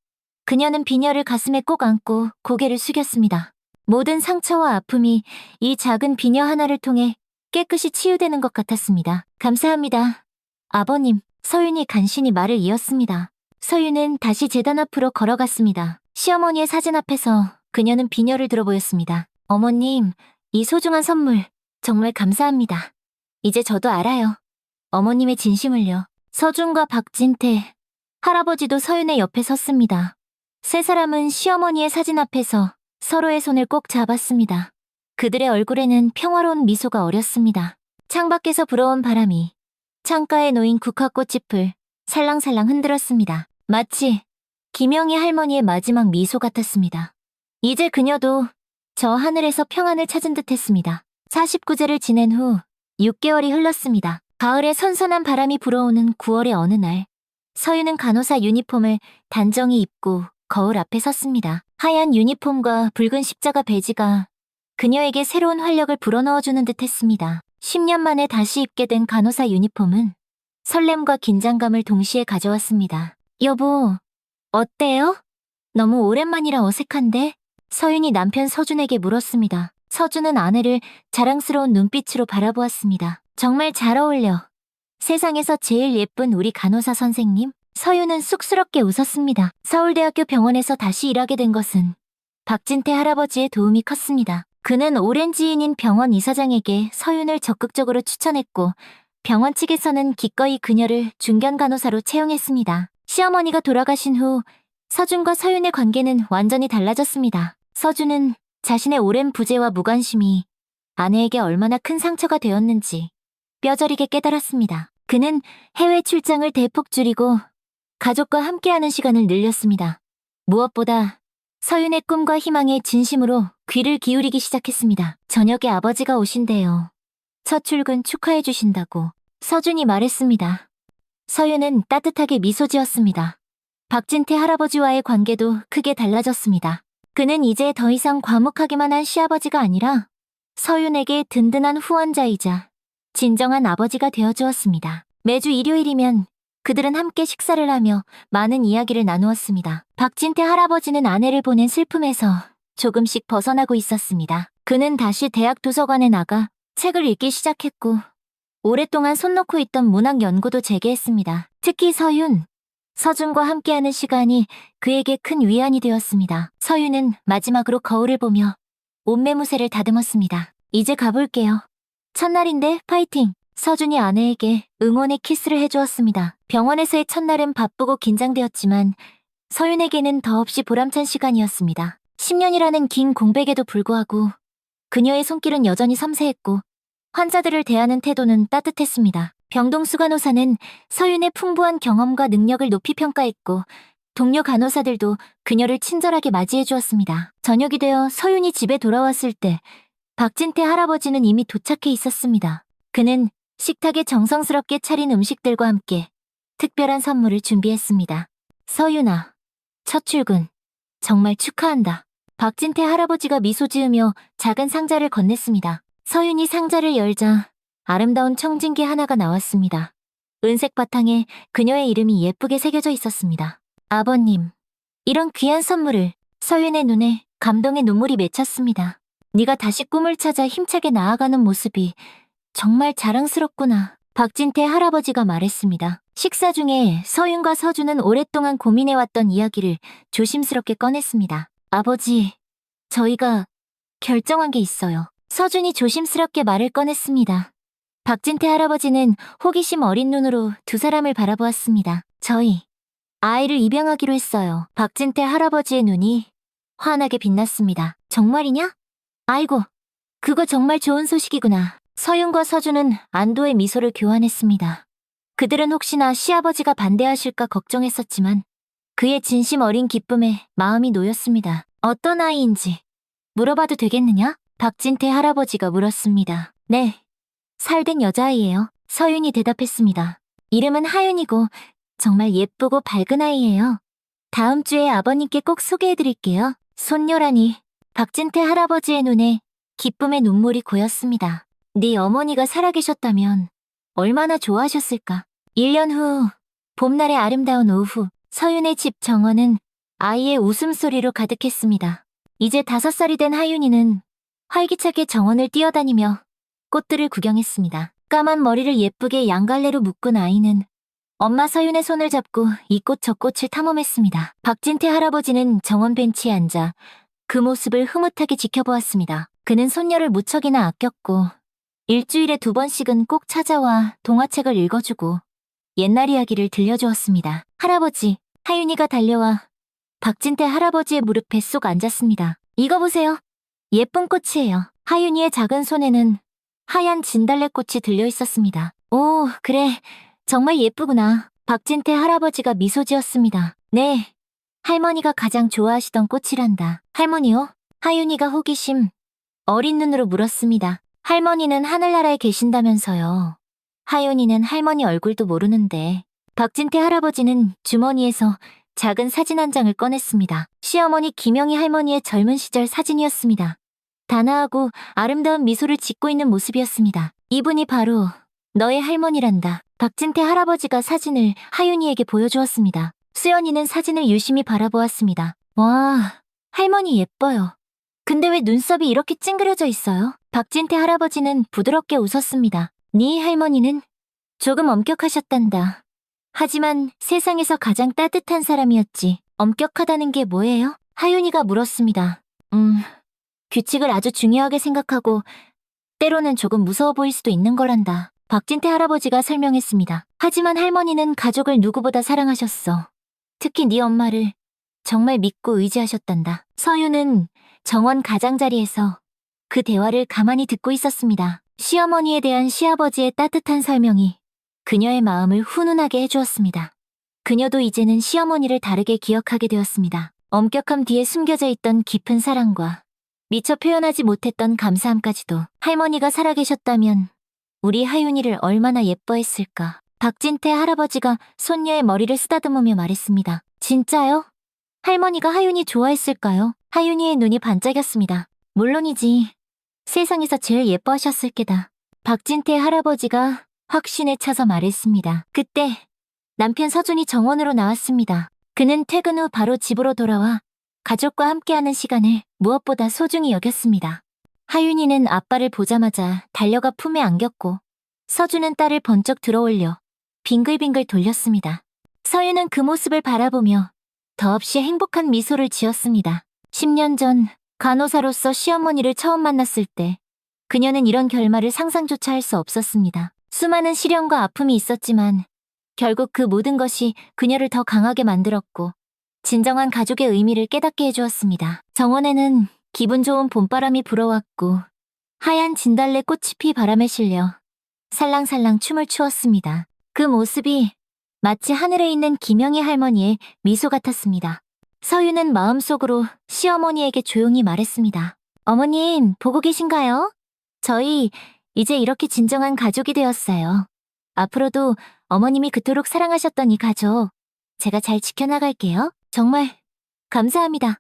그녀는 비녀를 가슴에 꼭 안고 고개를 숙였습니다. 모든 상처와 아픔이 이 작은 비녀 하나를 통해 깨끗이 치유되는 것 같았습니다. 감사합니다. 아버님. 서윤이 간신히 말을 이었습니다. 서윤은 다시 제단 앞으로 걸어갔습니다. 시어머니의 사진 앞에서 그녀는 비녀를 들어 보였습니다. 어머님, 이 소중한 선물 정말 감사합니다. 이제 저도 알아요. 어머님의 진심을요. 서준과 박진태, 할아버지도 서윤의 옆에 섰습니다. 세 사람은 시어머니의 사진 앞에서 서로의 손을 꼭 잡았습니다. 그들의 얼굴에는 평화로운 미소가 어렸습니다. 창밖에서 불어온 바람이 창가에 놓인 국화꽃잎을 살랑살랑 흔들었습니다. 마치 김영희 할머니의 마지막 미소 같았습니다. 이제 그녀도 저 하늘에서 평안을 찾은 듯 했습니다. 49제를 지낸 후 6개월이 흘렀습니다. 가을에 선선한 바람이 불어오는 9월의 어느 날, 서윤은 간호사 유니폼을 단정히 입고 거울 앞에 섰습니다. 하얀 유니폼과 붉은 십자가 배지가 그녀에게 새로운 활력을 불어넣어주는 듯 했습니다. 10년 만에 다시 입게 된 간호사 유니폼은 설렘과 긴장감을 동시에 가져왔습니다. 여보, 어때요? 너무 오랜만이라 어색한데? 서윤이 남편 서준에게 물었습니다. 서준은 아내를 자랑스러운 눈빛으로 바라보았습니다. 정말 잘 어울려. 세상에서 제일 예쁜 우리 간호사 선생님? 서윤은 쑥스럽게 웃었습니다. 서울대학교 병원에서 다시 일하게 된 것은 박진태 할아버지의 도움이 컸습니다. 그는 오랜 지인인 병원 이사장에게 서윤을 적극적으로 추천했고 병원 측에서는 기꺼이 그녀를 중견 간호사로 채용했습니다. 시어머니가 돌아가신 후 서준과 서윤의 관계는 완전히 달라졌습니다. 서준은 자신의 오랜 부재와 무관심이 아내에게 얼마나 큰 상처가 되었는지 뼈저리게 깨달았습니다. 그는 해외 출장을 대폭 줄이고 가족과 함께하는 시간을 늘렸습니다. 무엇보다 서윤의 꿈과 희망에 진심으로 귀를 기울이기 시작했습니다. 저녁에 아버지가 오신대요. 첫 출근 축하해 주신다고 서준이 말했습니다. 서윤은 따뜻하게 미소 지었습니다. 박진태 할아버지와의 관계도 크게 달라졌습니다. 그는 이제 더 이상 과묵하기만 한 시아버지가 아니라 서윤에게 든든한 후원자이자 진정한 아버지가 되어주었습니다. 매주 일요일이면 그들은 함께 식사를 하며 많은 이야기를 나누었습니다. 박진태 할아버지는 아내를 보낸 슬픔에서 조금씩 벗어나고 있었습니다. 그는 다시 대학 도서관에 나가 책을 읽기 시작했고 오랫동안 손 놓고 있던 문학 연구도 재개했습니다. 특히 서준과 함께하는 시간이 그에게 큰 위안이 되었습니다. 서윤은 마지막으로 거울을 보며 옷매무새를 다듬었습니다. 이제 가볼게요. 첫날인데 파이팅! 서준이 아내에게 응원의 키스를 해주었습니다. 병원에서의 첫날은 바쁘고 긴장되었지만 서윤에게는 더없이 보람찬 시간이었습니다. 10년이라는 긴 공백에도 불구하고 그녀의 손길은 여전히 섬세했고 환자들을 대하는 태도는 따뜻했습니다. 병동수 간호사는 서윤의 풍부한 경험과 능력을 높이 평가했고 동료 간호사들도 그녀를 친절하게 맞이해 주었습니다. 저녁이 되어 서윤이 집에 돌아왔을 때 박진태 할아버지는 이미 도착해 있었습니다. 그는 식탁에 정성스럽게 차린 음식들과 함께 특별한 선물을 준비했습니다. 서윤아, 첫 출근 정말 축하한다. 박진태 할아버지가 미소 지으며 작은 상자를 건넸습니다. 서윤이 상자를 열자 아름다운 청진기 하나가 나왔습니다. 은색 바탕에 그녀의 이름이 예쁘게 새겨져 있었습니다. 아버님, 이런 귀한 선물을. 서윤의 눈에 감동의 눈물이 맺혔습니다. 네가 다시 꿈을 찾아 힘차게 나아가는 모습이 정말 자랑스럽구나. 박진태 할아버지가 말했습니다. 식사 중에 서윤과 서준은 오랫동안 고민해왔던 이야기를 조심스럽게 꺼냈습니다. 아버지, 저희가 결정한 게 있어요. 서준이 조심스럽게 말을 꺼냈습니다. 박진태 할아버지는 호기심 어린 눈으로 두 사람을 바라보았습니다. 저희 아이를 입양하기로 했어요. 박진태 할아버지의 눈이 환하게 빛났습니다. 정말이냐? 아이고, 그거 정말 좋은 소식이구나. 서윤과 서준은 안도의 미소를 교환했습니다. 그들은 혹시나 시아버지가 반대하실까 걱정했었지만 그의 진심 어린 기쁨에 마음이 놓였습니다. 어떤 아이인지 물어봐도 되겠느냐? 박진태 할아버지가 물었습니다. 네, 살된 여자아이예요. 서윤이 대답했습니다. 이름은 하윤이고 정말 예쁘고 밝은 아이예요. 다음 주에 아버님께 꼭 소개해드릴게요. 손녀라니. 박진태 할아버지의 눈에 기쁨의 눈물이 고였습니다. 네 어머니가 살아계셨다면 얼마나 좋아하셨을까. 1년 후 봄날의 아름다운 오후 서윤의 집 정원은 아이의 웃음소리로 가득했습니다. 이제 5살이 된 하윤이는 활기차게 정원을 뛰어다니며 꽃들을 구경했습니다. 까만 머리를 예쁘게 양갈래로 묶은 아이는 엄마 서윤의 손을 잡고 이 꽃 저 꽃을 탐험했습니다. 박진태 할아버지는 정원 벤치에 앉아 그 모습을 흐뭇하게 지켜보았습니다. 그는 손녀를 무척이나 아꼈고 일주일에 2번씩은 꼭 찾아와 동화책을 읽어주고 옛날 이야기를 들려주었습니다. 할아버지, 하윤이가 달려와 박진태 할아버지의 무릎에 쏙 앉았습니다. 이거 보세요. 예쁜 꽃이에요. 하윤이의 작은 손에는 하얀 진달래꽃이 들려있었습니다. 오, 그래. 정말 예쁘구나. 박진태 할아버지가 미소 지었습니다. 네, 할머니가 가장 좋아하시던 꽃이란다. 할머니요? 하윤이가 호기심 어린 눈으로 물었습니다. 할머니는 하늘나라에 계신다면서요. 하윤이는 할머니 얼굴도 모르는데. 박진태 할아버지는 주머니에서 작은 사진 한 장을 꺼냈습니다. 시어머니 김영희 할머니의 젊은 시절 사진이었습니다. 단아하고 아름다운 미소를 짓고 있는 모습이었습니다. 이분이 바로 너의 할머니란다. 박진태 할아버지가 사진을 하윤이에게 보여주었습니다. 수연이는 사진을 유심히 바라보았습니다. 와, 할머니 예뻐요. 근데 왜 눈썹이 이렇게 찡그려져 있어요? 박진태 할아버지는 부드럽게 웃었습니다. 네 할머니는 조금 엄격하셨단다. 하지만 세상에서 가장 따뜻한 사람이었지. 엄격하다는 게 뭐예요? 하윤이가 물었습니다. 규칙을 아주 중요하게 생각하고 때로는 조금 무서워 보일 수도 있는 거란다. 박진태 할아버지가 설명했습니다. 하지만 할머니는 가족을 누구보다 사랑하셨어. 특히 네 엄마를 정말 믿고 의지하셨단다. 서윤은 정원 가장자리에서 그 대화를 가만히 듣고 있었습니다. 시어머니에 대한 시아버지의 따뜻한 설명이 그녀의 마음을 훈훈하게 해주었습니다. 그녀도 이제는 시어머니를 다르게 기억하게 되었습니다. 엄격함 뒤에 숨겨져 있던 깊은 사랑과 미처 표현하지 못했던 감사함까지도. 할머니가 살아계셨다면 우리 하윤이를 얼마나 예뻐했을까. 박진태 할아버지가 손녀의 머리를 쓰다듬으며 말했습니다. 진짜요? 할머니가 하윤이 좋아했을까요? 하윤이의 눈이 반짝였습니다. 물론이지. 세상에서 제일 예뻐하셨을 게다. 박진태 할아버지가 확신에 차서 말했습니다. 그때 남편 서준이 정원으로 나왔습니다. 그는 퇴근 후 바로 집으로 돌아와 가족과 함께하는 시간을 무엇보다 소중히 여겼습니다. 하윤이는 아빠를 보자마자 달려가 품에 안겼고 서준은 딸을 번쩍 들어올려 빙글빙글 돌렸습니다. 서윤은 그 모습을 바라보며 더없이 행복한 미소를 지었습니다. 10년 전 간호사로서 시어머니를 처음 만났을 때 그녀는 이런 결말을 상상조차 할 수 없었습니다. 수많은 시련과 아픔이 있었지만 결국 그 모든 것이 그녀를 더 강하게 만들었고 진정한 가족의 의미를 깨닫게 해주었습니다. 정원에는 기분 좋은 봄바람이 불어왔고 하얀 진달래 꽃이 피 바람에 실려 살랑살랑 춤을 추었습니다. 그 모습이 마치 하늘에 있는 김영희 할머니의 미소 같았습니다. 서윤은 마음속으로 시어머니에게 조용히 말했습니다. 어머님, 보고 계신가요? 저희 이제 이렇게 진정한 가족이 되었어요. 앞으로도 어머님이 그토록 사랑하셨던 이 가족, 제가 잘 지켜나갈게요. 정말 감사합니다.